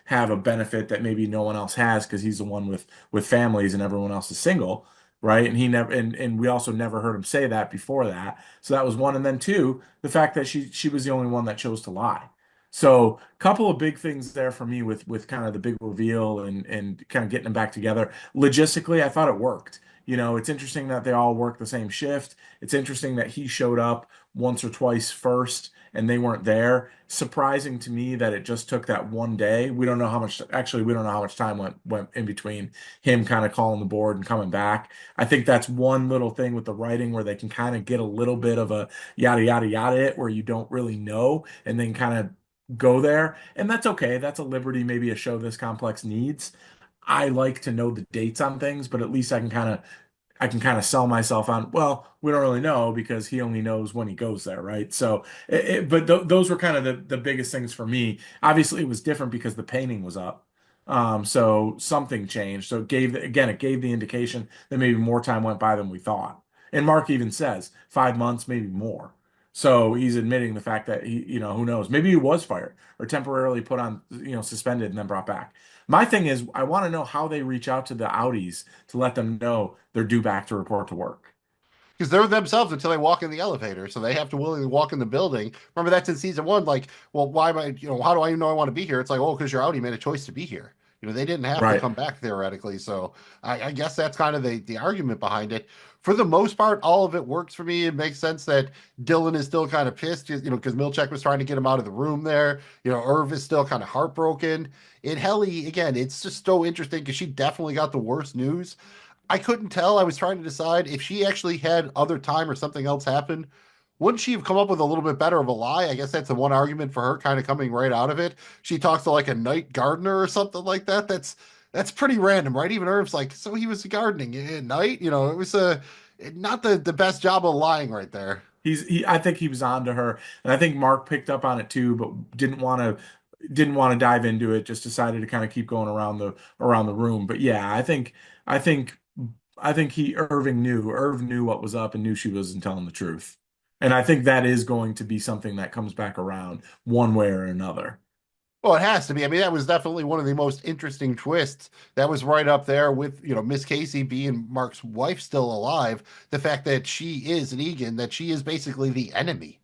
have a benefit that maybe no one else has because he's the one with families and everyone else is single, right? And he never and we also never heard him say that before that. So that was one. And then two, the fact that she was the only one that chose to lie. So, a couple of big things there for me with kind of the big reveal and kind of getting them back together. Logistically, I thought it worked. It's interesting that they all work the same shift. It's interesting that he showed up once or twice first and they weren't there. Surprising to me that it just took that one day. We don't know how much, actually, we don't know how much time went in between him kind of calling the board and coming back. I think that's one little thing with the writing where they can kind of get a little bit of a yada yada yada it where you don't really know and then kind of go there. And that's okay. That's a liberty maybe a show this complex needs. I like to know the dates on things, but at least I can kind of sell myself on, well, we don't really know because he only knows when he goes there, right? So, but th those were kind of the biggest things for me. Obviously, it was different because the painting was up. So something changed. So it gave the indication that maybe more time went by than we thought. And Mark even says 5 months, maybe more. So he's admitting the fact that who knows? Maybe he was fired or temporarily put on, suspended and then brought back. My thing is, I want to know how they reach out to the Audis to let them know they're due back to report to work. Because they're themselves until they walk in the elevator, so they have to willingly walk in the building. Remember that's in season one. Like, well, why am I? How do I know I want to be here? It's like, oh, because your Audi made a choice to be here. They didn't have to Right. come back theoretically. So I guess that's kind of the argument behind it. For the most part, all of it works for me. It makes sense that Dylan is still kind of pissed, because Milchek was trying to get him out of the room there. Irv is still kind of heartbroken. And Helly, again, it's just so interesting because she definitely got the worst news. I couldn't tell. I was trying to decide if she actually had other time or something else happen. Wouldn't she have come up with a little bit better of a lie? I guess that's the one argument for her kind of coming right out of it. She talks to like a night gardener or something like that. That's pretty random, right? Even Irv's like, so he was gardening at night. It was not the best job of lying right there. I think he was on to her, and I think Mark picked up on it too, but didn't want to dive into it. Just decided to kind of keep going around the room. But yeah, I think I think Irv knew what was up and knew she wasn't telling the truth, and I think that is going to be something that comes back around one way or another. Well, it has to be. I mean, that was definitely one of the most interesting twists. That was right up there with, Miss Casey being Mark's wife still alive. The fact that she is an Egan, that she is basically the enemy.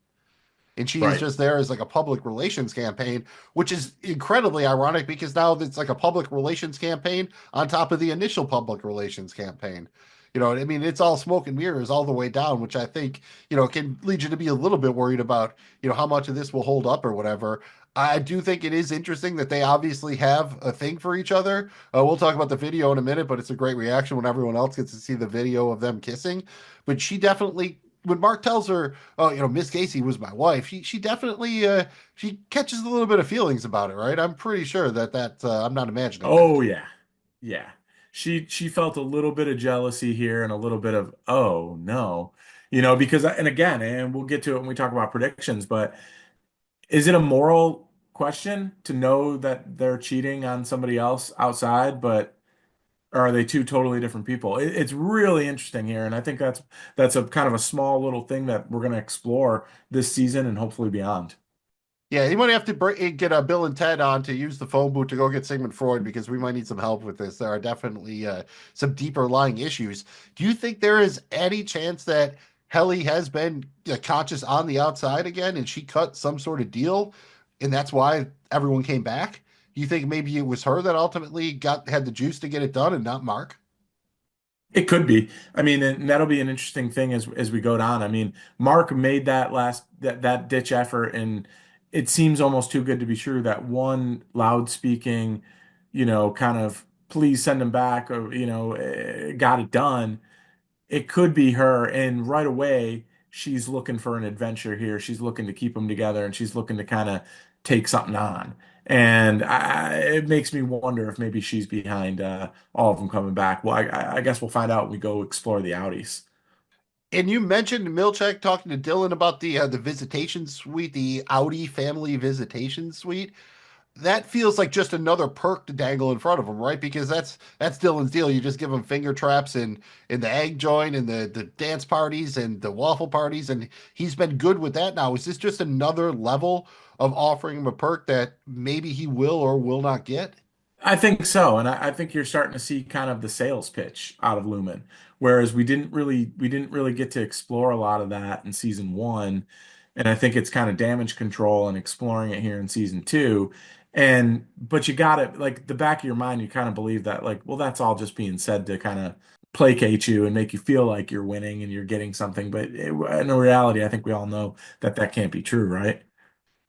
And she is Right. just there as like a public relations campaign, which is incredibly ironic because now it's like a public relations campaign on top of the initial public relations campaign. I mean? It's all smoke and mirrors all the way down, which I think, can lead you to be a little bit worried about, how much of this will hold up or whatever. I do think it is interesting that they obviously have a thing for each other. We'll talk about the video in a minute, but it's a great reaction when everyone else gets to see the video of them kissing. But she definitely, when Mark tells her, "Oh, Miss Casey was my wife," she definitely she catches a little bit of feelings about it, right? I'm pretty sure that I'm not imagining that. Oh yeah. Yeah. She felt a little bit of jealousy here and a little bit of, oh no. Because and again, and we'll get to it when we talk about predictions, but is it a moral question to know that they're cheating on somebody else outside, but or are they two totally different people? It's really interesting here, and I think that's a kind of a small little thing that we're going to explore this season and hopefully beyond. Yeah, you might have to get Bill and Ted on to use the phone booth to go get Sigmund Freud because we might need some help with this. There are definitely some deeper lying issues. Do you think there is any chance that Helly has been conscious on the outside again and she cut some sort of deal and that's why everyone came back? Do you think maybe it was her that ultimately had the juice to get it done and not Mark? It could be. I mean, and that'll be an interesting thing as we go down. I mean, Mark made that ditch effort, and it seems almost too good to be true that one loud speaking, kind of please send him back or got it done. It could be her, and right away she's looking for an adventure here. She's looking to keep them together, and she's looking to kind of take something on. And it makes me wonder if maybe she's behind all of them coming back. Well, I guess we'll find out when we go explore the Audis. And you mentioned Milchek talking to Dylan about the visitation suite, the Audi family visitation suite. That feels like just another perk to dangle in front of him, right? Because that's Dylan's deal. You just give him finger traps in the egg joint and the dance parties and the waffle parties, and he's been good with that now. Is this just another level of offering him a perk that maybe he will or will not get? I think so, and I think you're starting to see kind of the sales pitch out of Lumen, whereas we didn't really get to explore a lot of that in season one. and I think it's kind of damage control and exploring it here in season two. And but you got it like the back of your mind, you kind of believe that like, well, that's all just being said to kind of placate you and make you feel like you're winning and you're getting something. But in reality, I think we all know that that can't be true, right?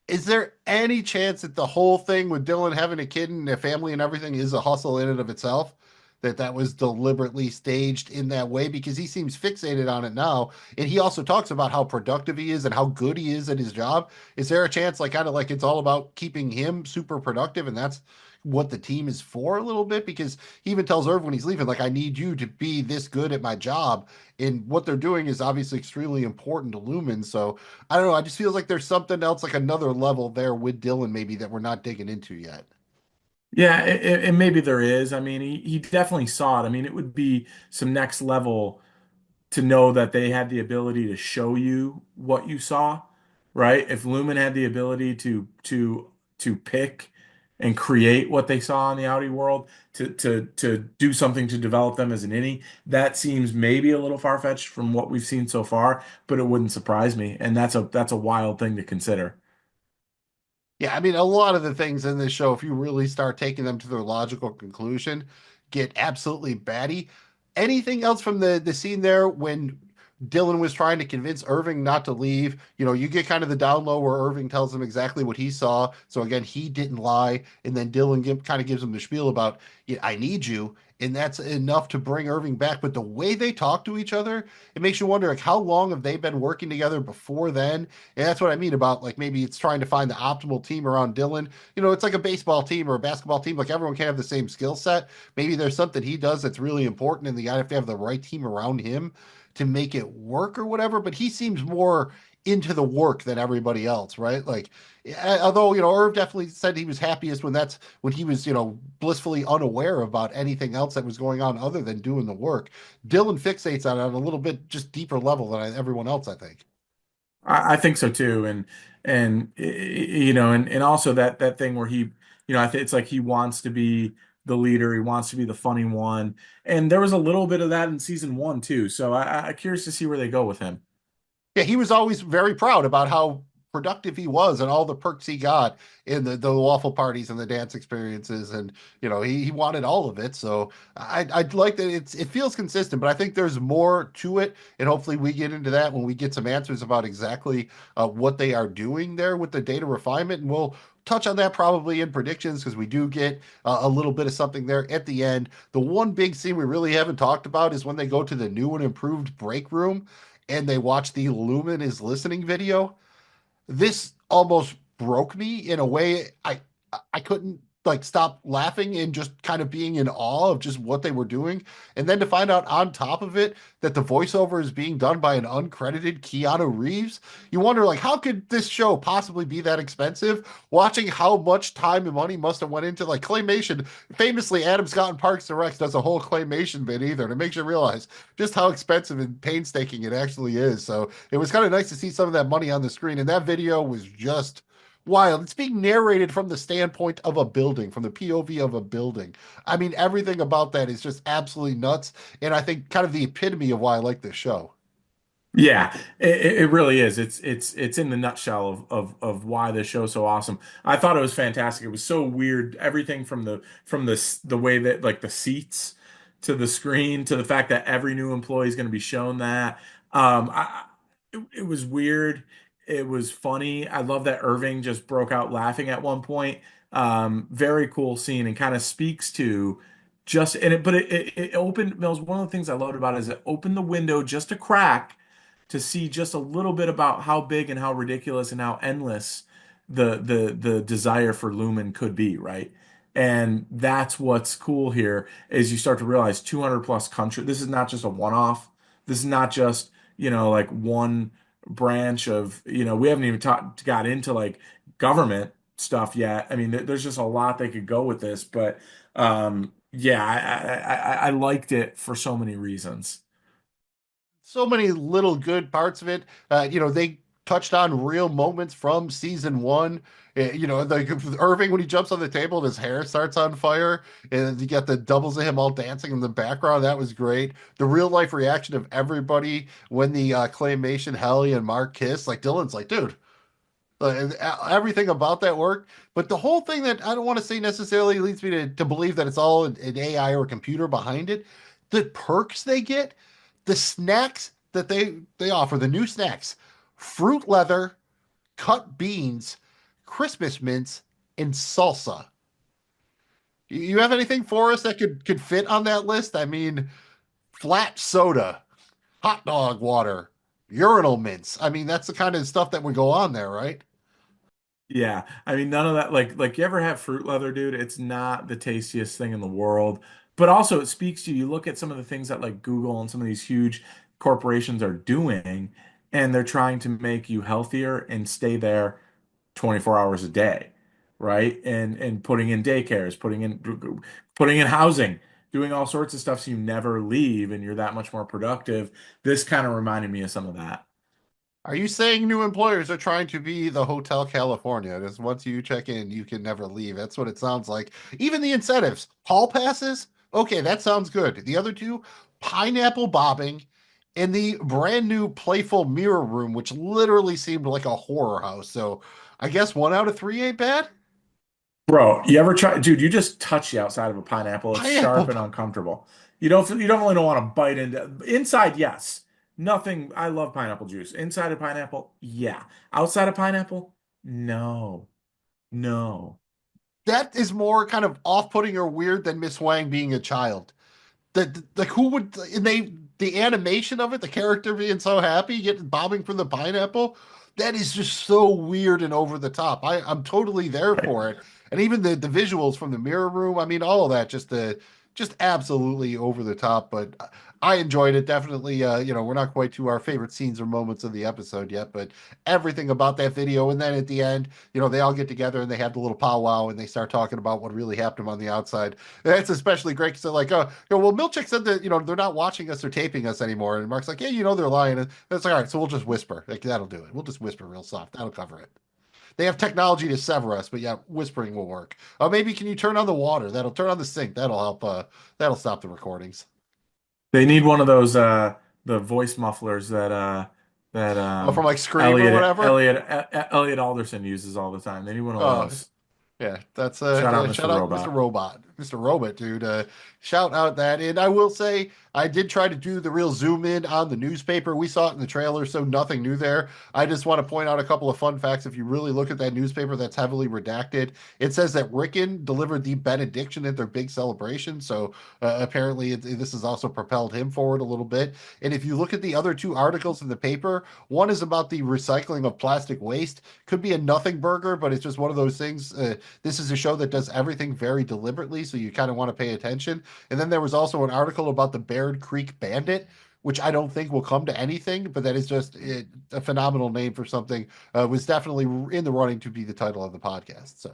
Is there any chance that the whole thing with Dylan having a kid and a family and everything is a hustle in and of itself? That was deliberately staged in that way because he seems fixated on it now, and he also talks about how productive he is and how good he is at his job. Is there a chance, like kind of like it's all about keeping him super productive, and that's what the team is for a little bit? Because he even tells Irv when he's leaving, like, I need you to be this good at my job, and what they're doing is obviously extremely important to Lumen. So I don't know. I just feel like there's something else, like another level there with Dylan, maybe that we're not digging into yet. Yeah, and maybe there is. I mean, he definitely saw it. I mean, it would be some next level to know that they had the ability to show you what you saw, right? If Lumen had the ability to pick and create what they saw in the outie world, to do something to develop them as an innie, that seems maybe a little far-fetched from what we've seen so far, but it wouldn't surprise me. And that's a wild thing to consider. Yeah, I mean, a lot of the things in this show, if you really start taking them to their logical conclusion, get absolutely batty. Anything else from the scene there when Dylan was trying to convince Irving not to leave? You know, you get kind of the down low where Irving tells him exactly what he saw. So again, he didn't lie, and then kind of gives him the spiel about, yeah, I need you, and that's enough to bring Irving back. But the way they talk to each other, it makes you wonder, like, how long have they been working together before then? And that's what I mean about like maybe it's trying to find the optimal team around Dylan. You know, it's like a baseball team or a basketball team. Like everyone can have the same skill set. Maybe there's something he does that's really important, and the guy have to have the right team around him to make it work or whatever. But he seems more into the work than everybody else, right? Like, although Irv definitely said he was happiest when that's when he was blissfully unaware about anything else that was going on other than doing the work. Dylan fixates on it on a little bit just deeper level than everyone else, I think. I think so too, and also that thing where I think it's like he wants to be the leader, he wants to be the funny one, and there was a little bit of that in season one too. So I'm curious to see where they go with him. Yeah, he was always very proud about how productive he was and all the perks he got in the waffle parties and the dance experiences, and he wanted all of it. So I'd like that it feels consistent, but I think there's more to it, and hopefully we get into that when we get some answers about exactly what they are doing there with the data refinement, and we'll touch on that probably in predictions because we do get a little bit of something there at the end. The one big scene we really haven't talked about is when they go to the new and improved break room and they watch the Lumen is listening video. This almost broke me in a way I couldn't like stop laughing and just kind of being in awe of just what they were doing. And then to find out on top of it that the voiceover is being done by an uncredited Keanu Reeves, you wonder like how could this show possibly be that expensive? Watching how much time and money must have went into like claymation. Famously, Adam Scott in Parks and Recs does a whole claymation bit either, and it makes you realize just how expensive and painstaking it actually is. So it was kind of nice to see some of that money on the screen. And that video was just wild. It's being narrated from the standpoint of a building, from the POV of a building. I mean, everything about that is just absolutely nuts. And I think kind of the epitome of why I like this show. Yeah, it really is. It's in the nutshell of why this show's so awesome. I thought it was fantastic. It was so weird. Everything from the way that like the seats to the screen to the fact that every new employee is going to be shown that. It was weird. It was funny. I love that Irving just broke out laughing at one point. Very cool scene and kind of speaks to just and it, but it opened. Mills. One of the things I loved about it is it opened the window just a crack to see just a little bit about how big and how ridiculous and how endless the desire for Lumen could be, right? And that's what's cool here is you start to realize 200 plus country. This is not just a one-off. This is not just, like one branch of, we haven't even got into like government stuff yet. I mean, there's just a lot they could go with this, but yeah, I liked it for so many reasons. So many little good parts of it. They touched on real moments from season one. You know, like Irving when he jumps on the table and his hair starts on fire, and you get the doubles of him all dancing in the background. That was great. The real life reaction of everybody when the claymation Helly and Mark kiss. Like Dylan's like, dude. Everything about that worked, but the whole thing that I don't want to say necessarily leads me to believe that it's all an AI or a computer behind it. The perks they get, the snacks that they offer, the new snacks, fruit leather, cut beans, Christmas mints, and salsa. You have anything for us that could fit on that list? I mean, flat soda, hot dog water, urinal mints. I mean, that's the kind of stuff that would go on there, right? Yeah, I mean none of that like you ever have fruit leather, dude? It's not the tastiest thing in the world, but also it speaks to you. You look at some of the things that like Google and some of these huge corporations are doing, and they're trying to make you healthier and stay there 24 hours a day, right? And putting in daycares, putting in housing, doing all sorts of stuff so you never leave and you're that much more productive. This kind of reminded me of some of that. Are you saying new employers are trying to be the Hotel California? Because once you check in, you can never leave. That's what it sounds like. Even the incentives, hall passes. Okay, that sounds good. The other two, pineapple bobbing, and the brand new playful mirror room, which literally seemed like a horror house. So I guess 1 out of 3 ain't bad. Bro, you ever try, dude, you just touch the outside of a pineapple. It's Pineapple. sharp and uncomfortable. You don't really don't want to bite into inside, yes. Nothing. I love pineapple juice. Inside of pineapple, yeah. Outside of pineapple, no. No. That is more kind of off-putting or weird than Miss Wang being a child. Like who would and they the animation of it, the character being so happy, getting bobbing from the pineapple, that is just so weird and over the top. I'm totally there Right. for it, and even the visuals from the mirror room. I mean, all of that just absolutely over the top. But I enjoyed it definitely. You know, we're not quite to our favorite scenes or moments of the episode yet, but everything about that video, and then at the end, you know, they all get together and they have the little powwow and they start talking about what really happened on the outside. That's especially great because they're like, oh, you know, well, Milchick said that, you know, they're not watching us or taping us anymore. And Mark's like, yeah, you know, they're lying. And it's like, all right, so we'll just whisper. Like, that'll do it. We'll just whisper real soft. That'll cover it. They have technology to sever us, but yeah, whispering will work. Maybe can you turn on the water? That'll turn on the sink. That'll help. That'll stop the recordings. They need one of those the voice mufflers that Oh, from like Scream or whatever. Elliot Alderson uses all the time. They need one of Oh, those. yeah, that's Shout out yeah, Mr. shout out Mr. Robot. Robot. Mr. Robot, dude. Shout out that. And I will say I did try to do the real zoom in on the newspaper. We saw it in the trailer, so nothing new there. I just want to point out a couple of fun facts. If you really look at that newspaper that's heavily redacted, it says that Rickon delivered the benediction at their big celebration. So apparently this has also propelled him forward a little bit. And if you look at the other two articles in the paper, one is about the recycling of plastic waste. Could be a nothing burger, but it's just one of those things. This is a show that does everything very deliberately, so you kind of want to pay attention. And then there was also an article about the Baird Creek Bandit, which I don't think will come to anything, but that is just a phenomenal name for something. Was definitely in the running to be the title of the podcast. So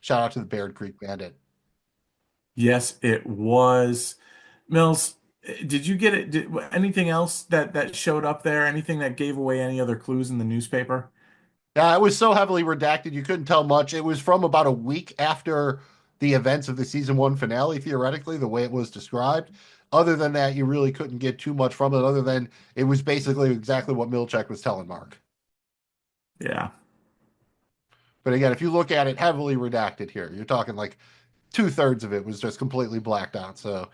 shout out to the Baird Creek Bandit. Yes, it was. Mills, did you get it? Anything else that showed up there? Anything that gave away any other clues in the newspaper? It was so heavily redacted, you couldn't tell much. It was from about a week after the events of the season one finale, theoretically, the way it was described. Other than that, you really couldn't get too much from it, other than it was basically exactly what Milchek was telling Mark. Yeah. But again, if you look at it heavily redacted here, you're talking like 2/3 of it was just completely blacked out. So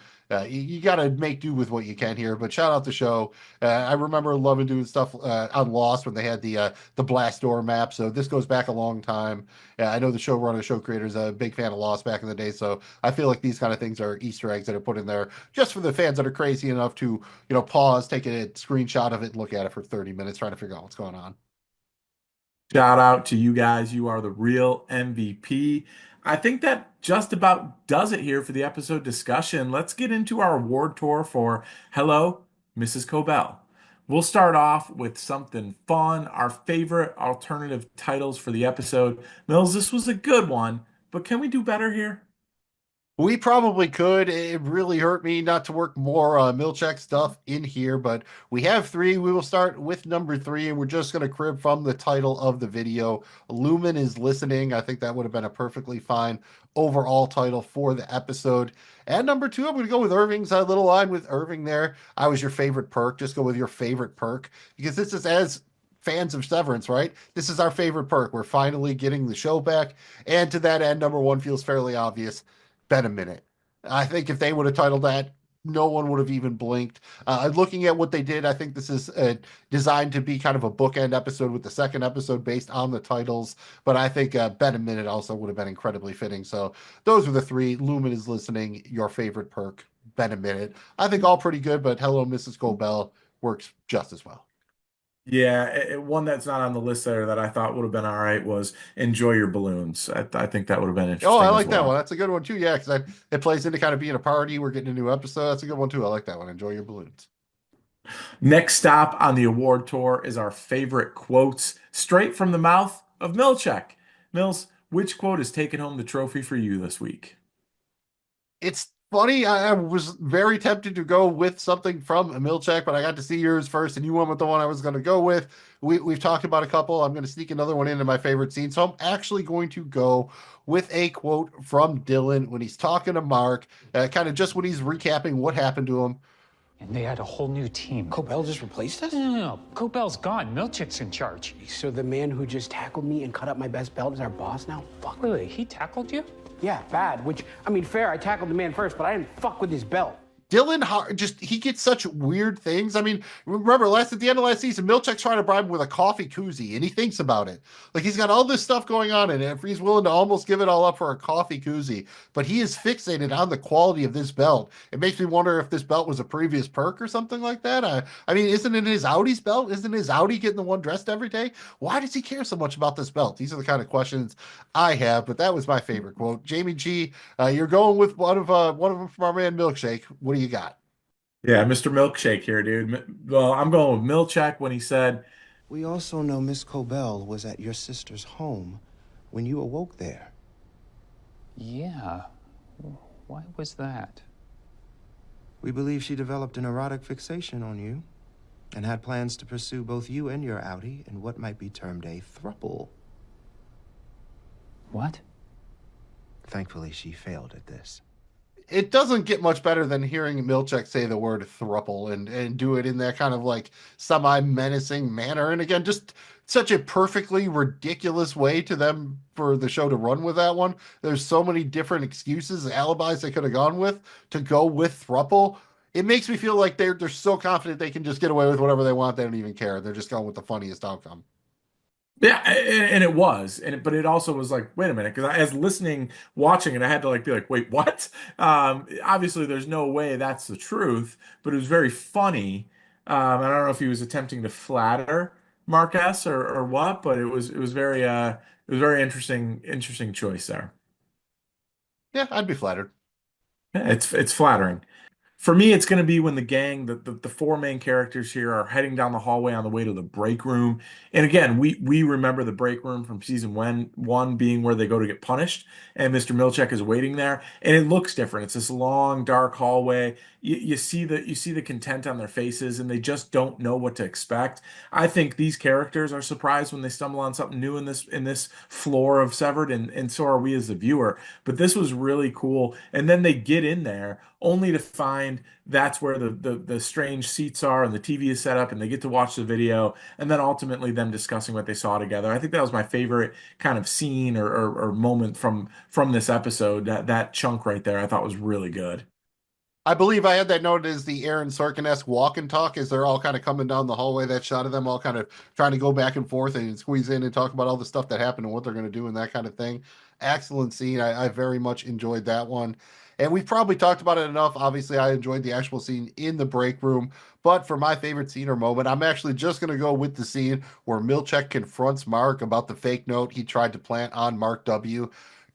you got to make do with what you can here. But shout out the show. I remember loving doing stuff on Lost when they had the blast door map. So this goes back a long time. I know the showrunner, show creators, a big fan of Lost back in the day. So I feel like these kind of things are Easter eggs that are put in there just for the fans that are crazy enough to pause, take a screenshot of it, and look at it for 30 minutes trying to figure out what's going on. Shout out to you guys. You are the real MVP. I think that just about does it here for the episode discussion. Let's get into our award tour for Hello, Mrs. Cobel. We'll start off with something fun, our favorite alternative titles for the episode. Mills, this was a good one, but can we do better here? We probably could. It really hurt me not to work more Milchek stuff in here, but we have three. We will start with number three, and we're just going to crib from the title of the video. Lumen is listening. I think that would have been a perfectly fine overall title for the episode. And number two, I'm going to go with Irving's little line with Irving there. I was your favorite perk. Just go with your favorite perk because this is as fans of Severance, right? This is our favorite perk. We're finally getting the show back. And to that end, number one feels fairly obvious. Been a minute. I think if they would have titled that, no one would have even blinked. Looking at what they did, I think this is designed to be kind of a bookend episode with the second episode based on the titles. But I think "Been a Minute" also would have been incredibly fitting. So those are the three. Lumen is listening. Your favorite perk, "Been a Minute." I think all pretty good, but "Hello, Mrs. Cobel" works just as well. Yeah, one that's not on the list there that I thought would have been all right was "Enjoy Your Balloons." I think that would have been Oh, I interesting as like that one. well. That's a good one too. Yeah, because it plays into kind of being a party. We're getting a new episode. That's a good one too. I like that one. Enjoy your balloons. Next stop on the award tour is our favorite quotes straight from the mouth of Milchek. Mills, which quote has taken home the trophy for you this week? It's funny. I was very tempted to go with something from Emil Check, but I got to see yours first, and you went with the one I was going to go with. We've talked about a couple. I'm going to sneak another one into my favorite scene. So I'm actually going to go with a quote from Dylan when he's talking to Mark, kind of just when he's recapping what happened to him. And they had a whole new team. Cobel just replaced us? No. Cobel's gone. Milchik's in charge. So the man who just tackled me and cut up my best belt is our boss now? Fuck. Wait, he tackled you? Yeah, bad. Which, I mean, fair, I tackled the man first, but I didn't fuck with his belt. Dylan just he gets such weird things. I mean, remember at the end of last season, Milchek's trying to bribe him with a coffee koozie, and he thinks about it. Like he's got all this stuff going on, and he's willing to almost give it all up for a coffee koozie. But he is fixated on the quality of this belt. It makes me wonder if this belt was a previous perk or something like that. I mean, isn't it his Audi's belt? Isn't his Audi getting the one dressed every day? Why does he care so much about this belt? These are the kind of questions I have. But that was my favorite quote. Jamie G, you're going with one of them from our man Milkshake. What do you got? Yeah, Mr. Milkshake here, dude. Well, I'm going with Milchek when he said, We also know Miss Cobell was at your sister's home when you awoke there. Yeah. Why was that? We believe she developed an erotic fixation on you and had plans to pursue both you and your outie in what might be termed a throuple. What? Thankfully, she failed at this. It doesn't get much better than hearing Milchek say the word thruple and do it in that kind of like semi-menacing manner. And again, just such a perfectly ridiculous way to them for the show to run with that one. There's so many different excuses, alibis they could have gone with to go with thruple. It makes me feel like they're so confident they can just get away with whatever they want. They don't even care. They're just going with the funniest outcome. yeah, and it was, but it also was like, wait a minute, because as listening, watching it, I had to like be like, wait, what? Obviously, there's no way that's the truth, but it was very funny. I don't know if he was attempting to flatter Marquez or what, but it was very interesting choice there. Yeah, I'd be flattered. Yeah, it's flattering. For me, it's going to be when the gang, the four main characters here are heading down the hallway on the way to the break room. And again, we remember the break room from season one being where they go to get punished, and Mr. Milchek is waiting there, and it looks different. It's this long, dark hallway. You see the content on their faces, and they just don't know what to expect. I think these characters are surprised when they stumble on something new in this floor of Severed, and so are we as the viewer. But this was really cool. And then they get in there only to find that's where the strange seats are and the TV is set up and they get to watch the video and then ultimately them discussing what they saw together. I think that was my favorite kind of scene or moment from this episode. That chunk right there I thought was really good. I believe I had that noted as the Aaron Sorkin-esque walk and talk as they're all kind of coming down the hallway. That shot of them all kind of trying to go back and forth and squeeze in and talk about all the stuff that happened and what they're going to do and that kind of thing. Excellent scene. I very much enjoyed that one. And we've probably talked about it enough. Obviously, I enjoyed the actual scene in the break room. But for my favorite scene or moment, I'm actually just going to go with the scene where Milchek confronts Mark about the fake note he tried to plant on Mark W.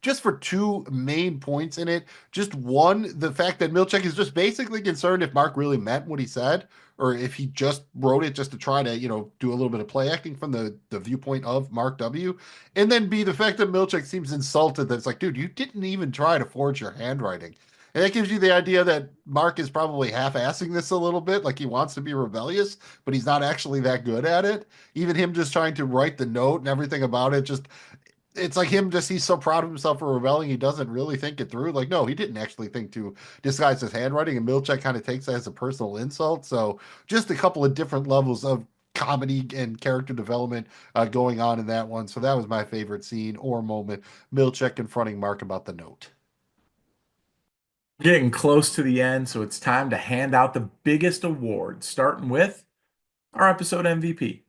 just for two main points in it. Just one, the fact that Milchek is just basically concerned if Mark really meant what he said, or if he just wrote it just to try to, do a little bit of play acting from the viewpoint of Mark W. And then B, the fact that Milchek seems insulted that it's like, dude, you didn't even try to forge your handwriting. And that gives you the idea that Mark is probably half-assing this a little bit, like he wants to be rebellious, but he's not actually that good at it. Even him just trying to write the note and everything about it, just it's like him just he's so proud of himself for rebelling he doesn't really think it through. Like, no, he didn't actually think to disguise his handwriting, and Milchek kind of takes that as a personal insult. So just a couple of different levels of comedy and character development going on in that one. So that was my favorite scene or moment. Milchek confronting Mark about the note. Getting close to the end, so it's time to hand out the biggest award, starting with our episode MVP.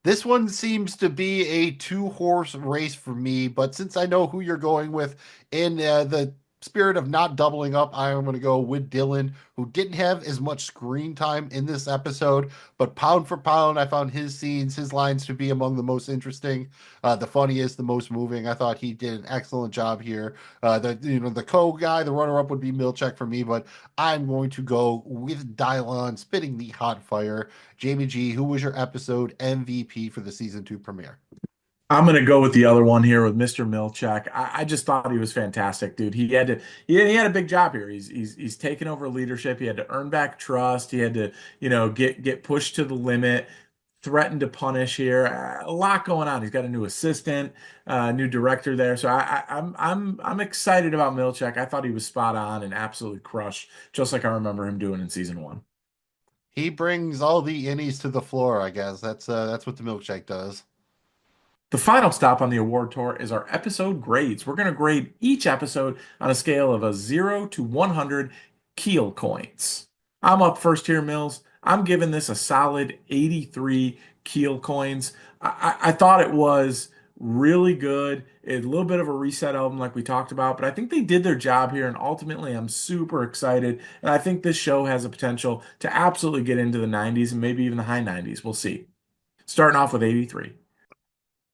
This one seems to be a two-horse race for me, but since I know who you're going with, in the spirit of not doubling up, I am going to go with Dylan, who didn't have as much screen time in this episode, but pound for pound, I found his scenes, his lines to be among the most interesting, the funniest, the most moving. I thought he did an excellent job here. The co guy, the runner-up would be Milchek for me, but I'm going to go with Dylon spitting the hot fire. Jamie G, who was your episode MVP for the season 2 premiere? I'm gonna go with the other one here with Mr. Milchak. I just thought he was fantastic, dude. He had a big job here. He's taken over leadership. He had to earn back trust. He had to, get pushed to the limit, threatened to punish here. A lot going on. He's got a new assistant, new director there. So I'm excited about Milchak. I thought he was spot on and absolutely crushed, just like I remember him doing in season 1. He brings all the innies to the floor, I guess. That's what the milkshake does. The final stop on the award tour is our episode grades. We're going to grade each episode on a scale of a 0 to 100 Keel coins. I'm up first here, Mills. I'm giving this a solid 83 Keel coins. I thought it was really good. A little bit of a reset album, like we talked about, but I think they did their job here, and ultimately, I'm super excited. And I think this show has a potential to absolutely get into the 90s and maybe even the high 90s. We'll see. Starting off with 83.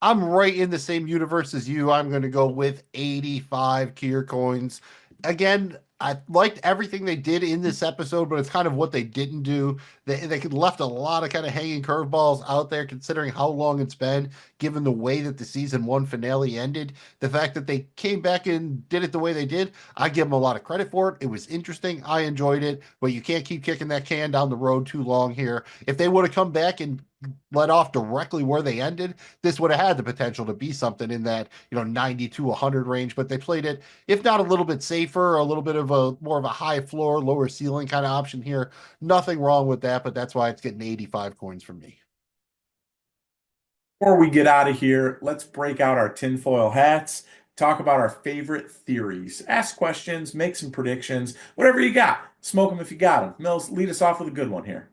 I'm right in the same universe as you. I'm going to go with 85 Kier coins. Again, I liked everything they did in this episode, but it's kind of what they didn't do. They left a lot of kind of hanging curveballs out there, considering how long it's been, given the way that the season 1 finale ended. The fact that they came back and did it the way they did, I give them a lot of credit for it. It was interesting. I enjoyed it, but you can't keep kicking that can down the road too long here. If they would have come back and let off directly where they ended, this would have had the potential to be something in that 90 to 100 range. But they played it, if not a little bit safer, a little bit of a more of a high floor, lower ceiling kind of option here. Nothing wrong with that, but that's why it's getting 85 coins from me. Before we get out of here, let's break out our tinfoil hats, talk about our favorite theories, ask questions, make some predictions, whatever you got. Smoke them if you got them. Mills, lead us off with a good one here.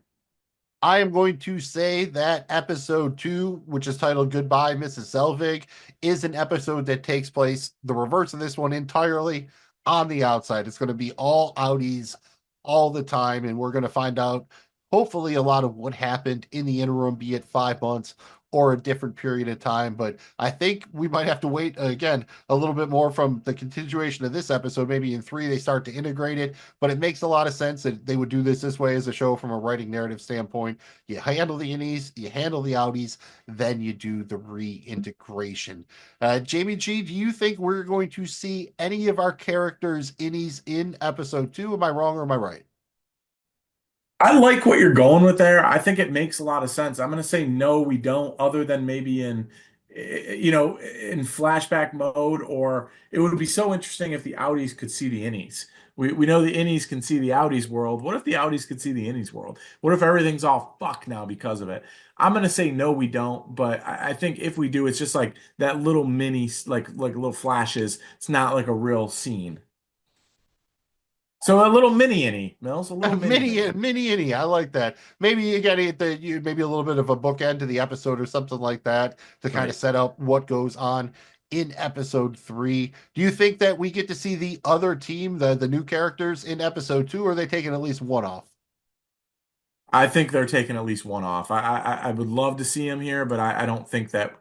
I am going to say that episode 2, which is titled Goodbye, Mrs. Selvig, is an episode that takes place the reverse of this one entirely on the outside. It's going to be all outies all the time, and we're going to find out hopefully a lot of what happened in the interim, be it 5 months or a different period of time. But I think we might have to wait again a little bit more from the continuation of this episode. Maybe in 3 they start to integrate it, but it makes a lot of sense that they would do this way as a show from a writing narrative standpoint. You handle the innies, you handle the outies, then you do the reintegration. Jamie G, do you think we're going to see any of our characters innies in episode 2? Am I wrong or am I right? I like what you're going with there. I think it makes a lot of sense. I'm going to say no, we don't, other than maybe in flashback mode, or it would be so interesting if the outies could see the innies. We know the innies can see the outies world. What if the outies could see the innies world? What if everything's all fuck now because of it? I'm going to say no, we don't, but I think if we do, it's just like that little mini, like little flashes. It's not like a real scene. So a little mini innie, Mills, a little mini innie. Mini innie. I like that. Maybe you get it that you maybe a little bit of a bookend to the episode or something like that to kind of Right. set up what goes on in episode 3. Do you think that we get to see the other team, the new characters in episode 2, or are they taking at least one off? I think they're taking at least one off. I would love to see him here, but I don't think that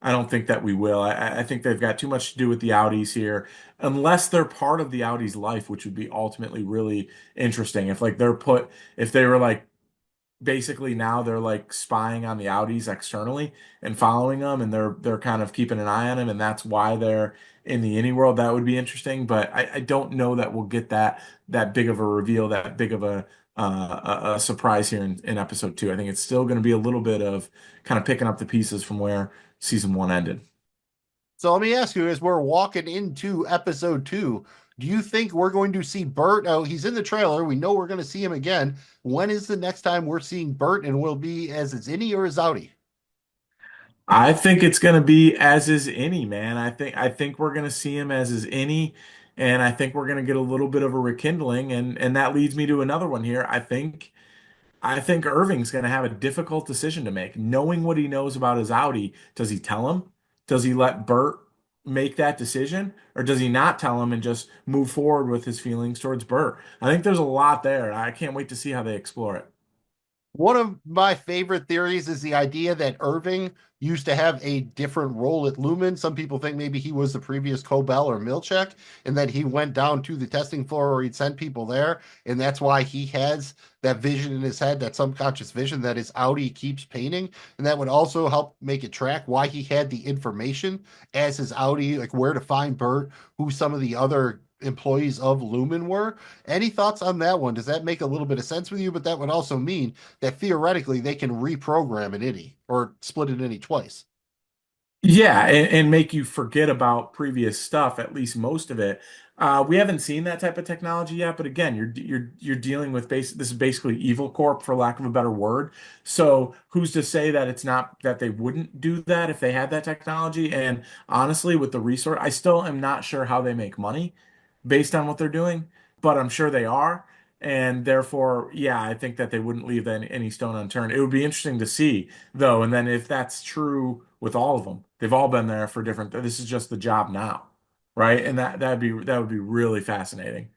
I don't think that we will. I think they've got too much to do with the Audis here, unless they're part of the Audis' life, which would be ultimately really interesting. If like if they were like basically now they're like spying on the Audis externally and following them, and they're kind of keeping an eye on them, and that's why they're in the Innie world. That would be interesting, but I don't know that we'll get that big of a reveal, that big of a surprise here in episode 2. I think it's still going to be a little bit of kind of picking up the pieces from where season 1 ended. So let me ask you, as we're walking into episode 2, do you think we're going to see Bert? Oh, he's in the trailer. We know we're going to see him again. When is the next time we're seeing Bert, and will be as his Innie or his outie? I think it's going to be as is Innie, man. I think we're going to see him as his Innie, and I think we're going to get a little bit of a rekindling, and that leads me to another one here. I think Irving's going to have a difficult decision to make. Knowing what he knows about his Audi, does he tell him? Does he let Bert make that decision? Or does he not tell him and just move forward with his feelings towards Bert? I think there's a lot there. I can't wait to see how they explore it. One of my favorite theories is the idea that Irving used to have a different role at Lumen. Some people think maybe he was the previous Cobel or Milchek, and that he went down to the testing floor or he'd send people there. And that's why he has that vision in his head, that subconscious vision that his Audi keeps painting. And that would also help make it track why he had the information as his Audi, like where to find Bert, who some of the other employees of Lumen were. Any thoughts on that one? Does that make a little bit of sense with you? But that would also mean that theoretically they can reprogram an innie or split an innie twice. Yeah, and make you forget about previous stuff, at least most of it. We haven't seen that type of technology yet, but again, you're dealing with this is basically Evil Corp for lack of a better word. So who's to say that it's not that they wouldn't do that if they had that technology? And honestly, with the resource, I still am not sure how they make money based on what they're doing, but I'm sure they are. And therefore, yeah, I think that they wouldn't leave any stone unturned. It would be interesting to see, though, and then if that's true with all of them, they've all been there for different. This is just the job now, right? And that would be really fascinating.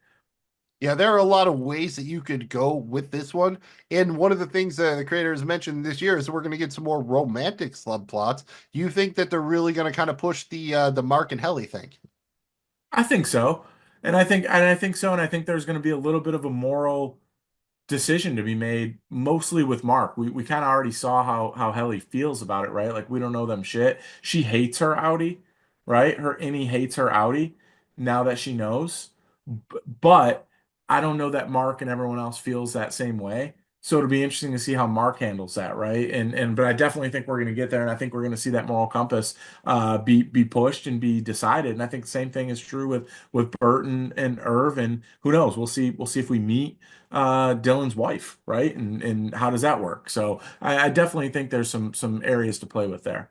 Yeah, there are a lot of ways that you could go with this one. And one of the things that the creators mentioned this year is that we're going to get some more romantic subplots. Do you think that they're really going to kind of push the Mark and Helly thing? I think so, and I think there's going to be a little bit of a moral decision to be made, mostly with Mark. We kind of already saw how Helly feels about it, right? Like we don't know them shit. She hates her Audi, right? Her Innie hates her Audi now that she knows. But I don't know that Mark and everyone else feels that same way. So it'll be interesting to see how Mark handles that, right? And but I definitely think we're going to get there, and I think we're going to see that moral compass be pushed and be decided. And I think the same thing is true with Burton and Irv. And who knows? We'll see if we meet Dylan's wife, right? And how does that work? So I definitely think there's some areas to play with there.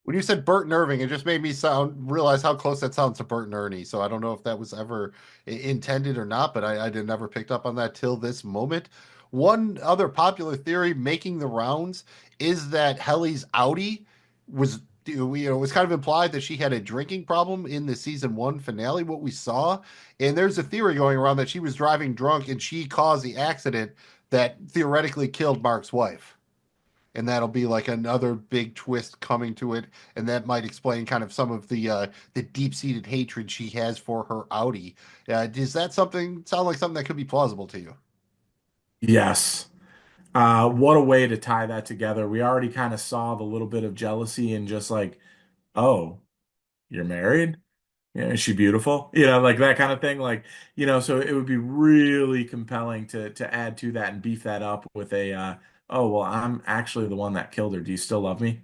When you said Bert and Irving, it just made me realize how close that sounds to Bert and Ernie. So I don't know if that was ever intended or not, but I did never picked up on that till this moment. One other popular theory making the rounds is that Helly's Audi was, it was kind of implied that she had a drinking problem in the season 1 finale, what we saw. And there's a theory going around that she was driving drunk and she caused the accident that theoretically killed Mark's wife, and that'll be like another big twist coming to it, and that might explain kind of some of the deep-seated hatred she has for her Audi. Does that something sound like something that could be plausible to you? Yes. What a way to tie that together. We already kind of saw the little bit of jealousy and just like, oh, you're married? Yeah, is she beautiful? Like that kind of thing. Like, so it would be really compelling to add to that and beef that up with oh, well, I'm actually the one that killed her. Do you still love me?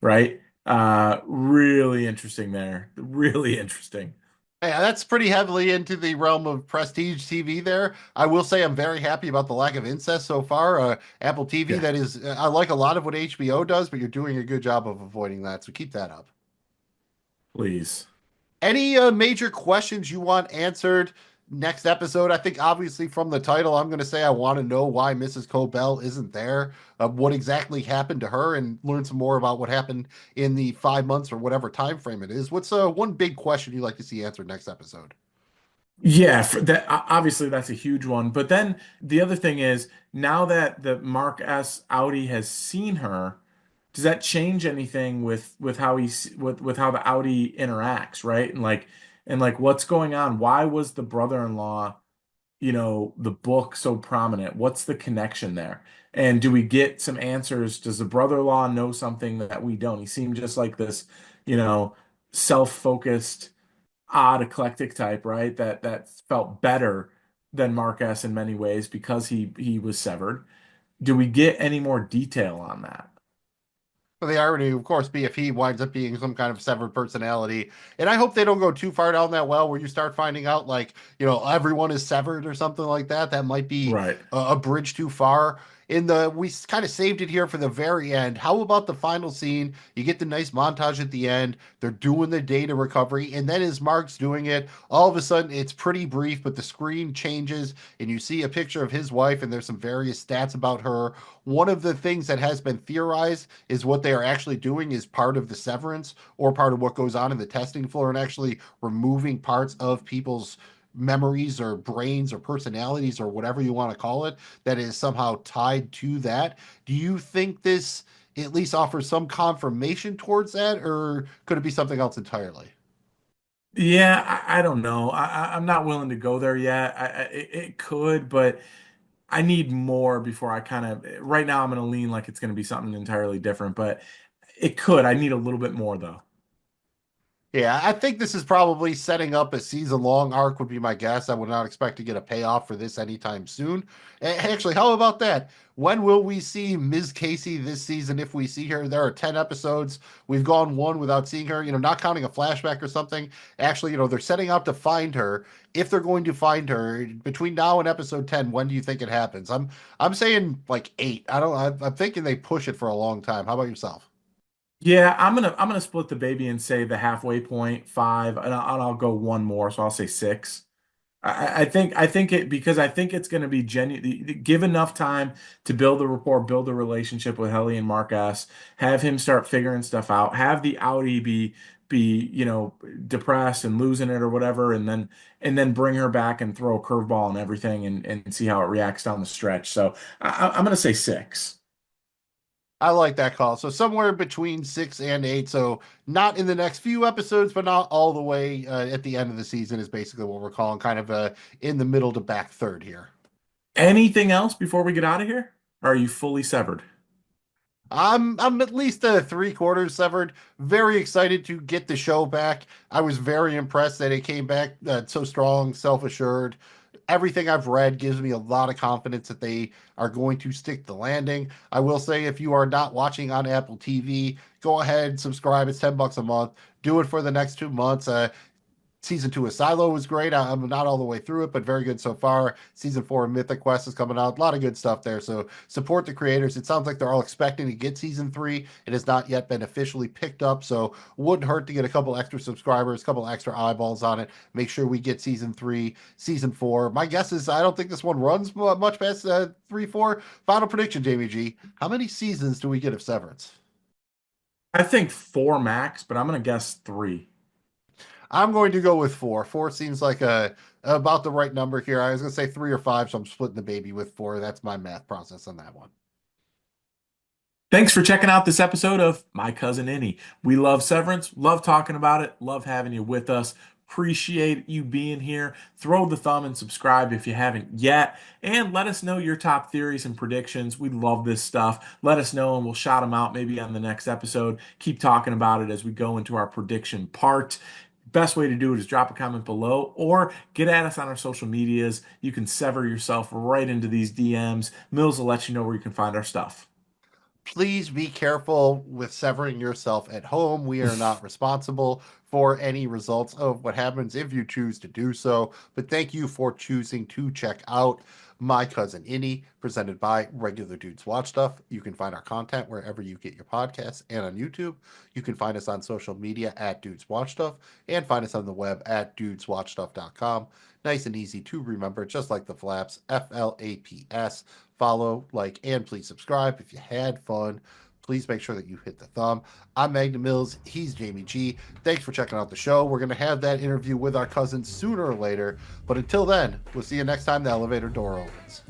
Right? Really interesting there. Really interesting. Yeah, that's pretty heavily into the realm of prestige TV there. I will say I'm very happy about the lack of incest so far. Apple TV, Yeah, that is, I like a lot of what HBO does, but you're doing a good job of avoiding that, so keep that up. please. Any major questions you want answered next episode? I think obviously from the title, I'm going to say I want to know why Mrs. Cobell isn't there, what exactly happened to her, and learn some more about what happened in the 5 months or whatever time frame it is. What's one big question you'd like to see answered next episode? Yeah, for that obviously that's a huge one. But then the other thing is now that the Mark S. Audi has seen her, does that change anything with how with how the Audi interacts, right? And like what's going on? Why was the brother-in-law, the book so prominent? What's the connection there? And do we get some answers? Does the brother-in-law know something that we don't? He seemed just like this, you know, self-focused, odd, eclectic type, right? That felt better than Marquez in many ways because he was severed. Do we get any more detail on that? But the irony, of course, be if he winds up being some kind of severed personality. And I hope they don't go too far down that well where you start finding out, like, everyone is severed or something like that. That might be Right. a bridge too far. We kind of saved it here for the very end. How about the final scene? You get the nice montage at the end. They're doing the data recovery. And then as Mark's doing it, all of a sudden it's pretty brief, but the screen changes and you see a picture of his wife and there's some various stats about her. One of the things that has been theorized is what they are actually doing is part of the severance or part of what goes on in the testing floor and actually removing parts of people's memories or brains or personalities or whatever you want to call it that is somehow tied to that. Do you think this at least offers some confirmation towards that, or could it be something else entirely? Yeah, I don't know. I'm not willing to go there yet. It could, but I need more before I kind of. Right now, I'm going to lean like it's going to be something entirely different, but it could. I need a little bit more though. Yeah, I think this is probably setting up a season long arc, would be my guess. I would not expect to get a payoff for this anytime soon. Actually, how about that? When will we see Ms. Casey this season if we see her? There are 10 episodes. We've gone one without seeing her, not counting a flashback or something. Actually, they're setting out to find her. If they're going to find her between now and episode 10, when do you think it happens? I'm saying like 8. I'm thinking they push it for a long time. How about yourself? Yeah, I'm gonna split the baby and say the halfway point 5, and I'll go one more, so I'll say 6. I think it because I think it's going to be genuine. Give enough time to build the rapport, build a relationship with Helly and Mark S. Have him start figuring stuff out. Have the Audi be depressed and losing it or whatever, and then bring her back and throw a curveball and everything and see how it reacts down the stretch. So I'm going to say 6. I like that call. So somewhere between 6 and 8. So not in the next few episodes, but not all the way at the end of the season is basically what we're calling kind of in the middle to back third here. Anything else before we get out of here? Or are you fully severed? I'm at least 3/4 severed. Very excited to get the show back. I was very impressed that it came back so strong, self assured. Everything I've read gives me a lot of confidence that they are going to stick the landing. I will say, if you are not watching on Apple TV, go ahead, subscribe. It's $10 a month. Do it for the next 2 months. Season 2 of Silo was great. I'm not all the way through it, but very good so far. Season 4 of Mythic Quest is coming out. A lot of good stuff there. So support the creators. It sounds like they're all expecting to get season 3. It has not yet been officially picked up. So wouldn't hurt to get a couple extra subscribers, a couple extra eyeballs on it. Make sure we get season 3, season 4. My guess is I don't think this one runs much past 3, 4. Final prediction, Jamie G. How many seasons do we get of Severance? I think 4 max, but I'm going to guess 3. I'm going to go with 4. 4 seems like about the right number here. I was going to say 3 or 5, so I'm splitting the baby with 4. That's my math process on that one. Thanks for checking out this episode of My Cousin Innie. We love Severance, love talking about it, love having you with us. Appreciate you being here. Throw the thumb and subscribe if you haven't yet. And let us know your top theories and predictions. We love this stuff. Let us know and we'll shout them out maybe on the next episode. Keep talking about it as we go into our prediction part. Best way to do it is drop a comment below or get at us on our social medias. You can sever yourself right into these DMs. Mills will let you know where you can find our stuff. Please be careful with severing yourself at home. We are not responsible for any results of what happens if you choose to do so. But thank you for choosing to check out My Cousin Innie, presented by Regular Dudes Watch Stuff. You can find our content wherever you get your podcasts and on YouTube. You can find us on social media at Dudes Watch Stuff and find us on the web at dudeswatchstuff.com. Nice and easy to remember, just like the flaps, FLAPS. Follow, like, and please subscribe. If you had fun, please make sure that you hit the thumb. I'm Magna Mills. He's Jamie G. Thanks for checking out the show. We're going to have that interview with our cousin sooner or later. But until then, we'll see you next time the elevator door opens.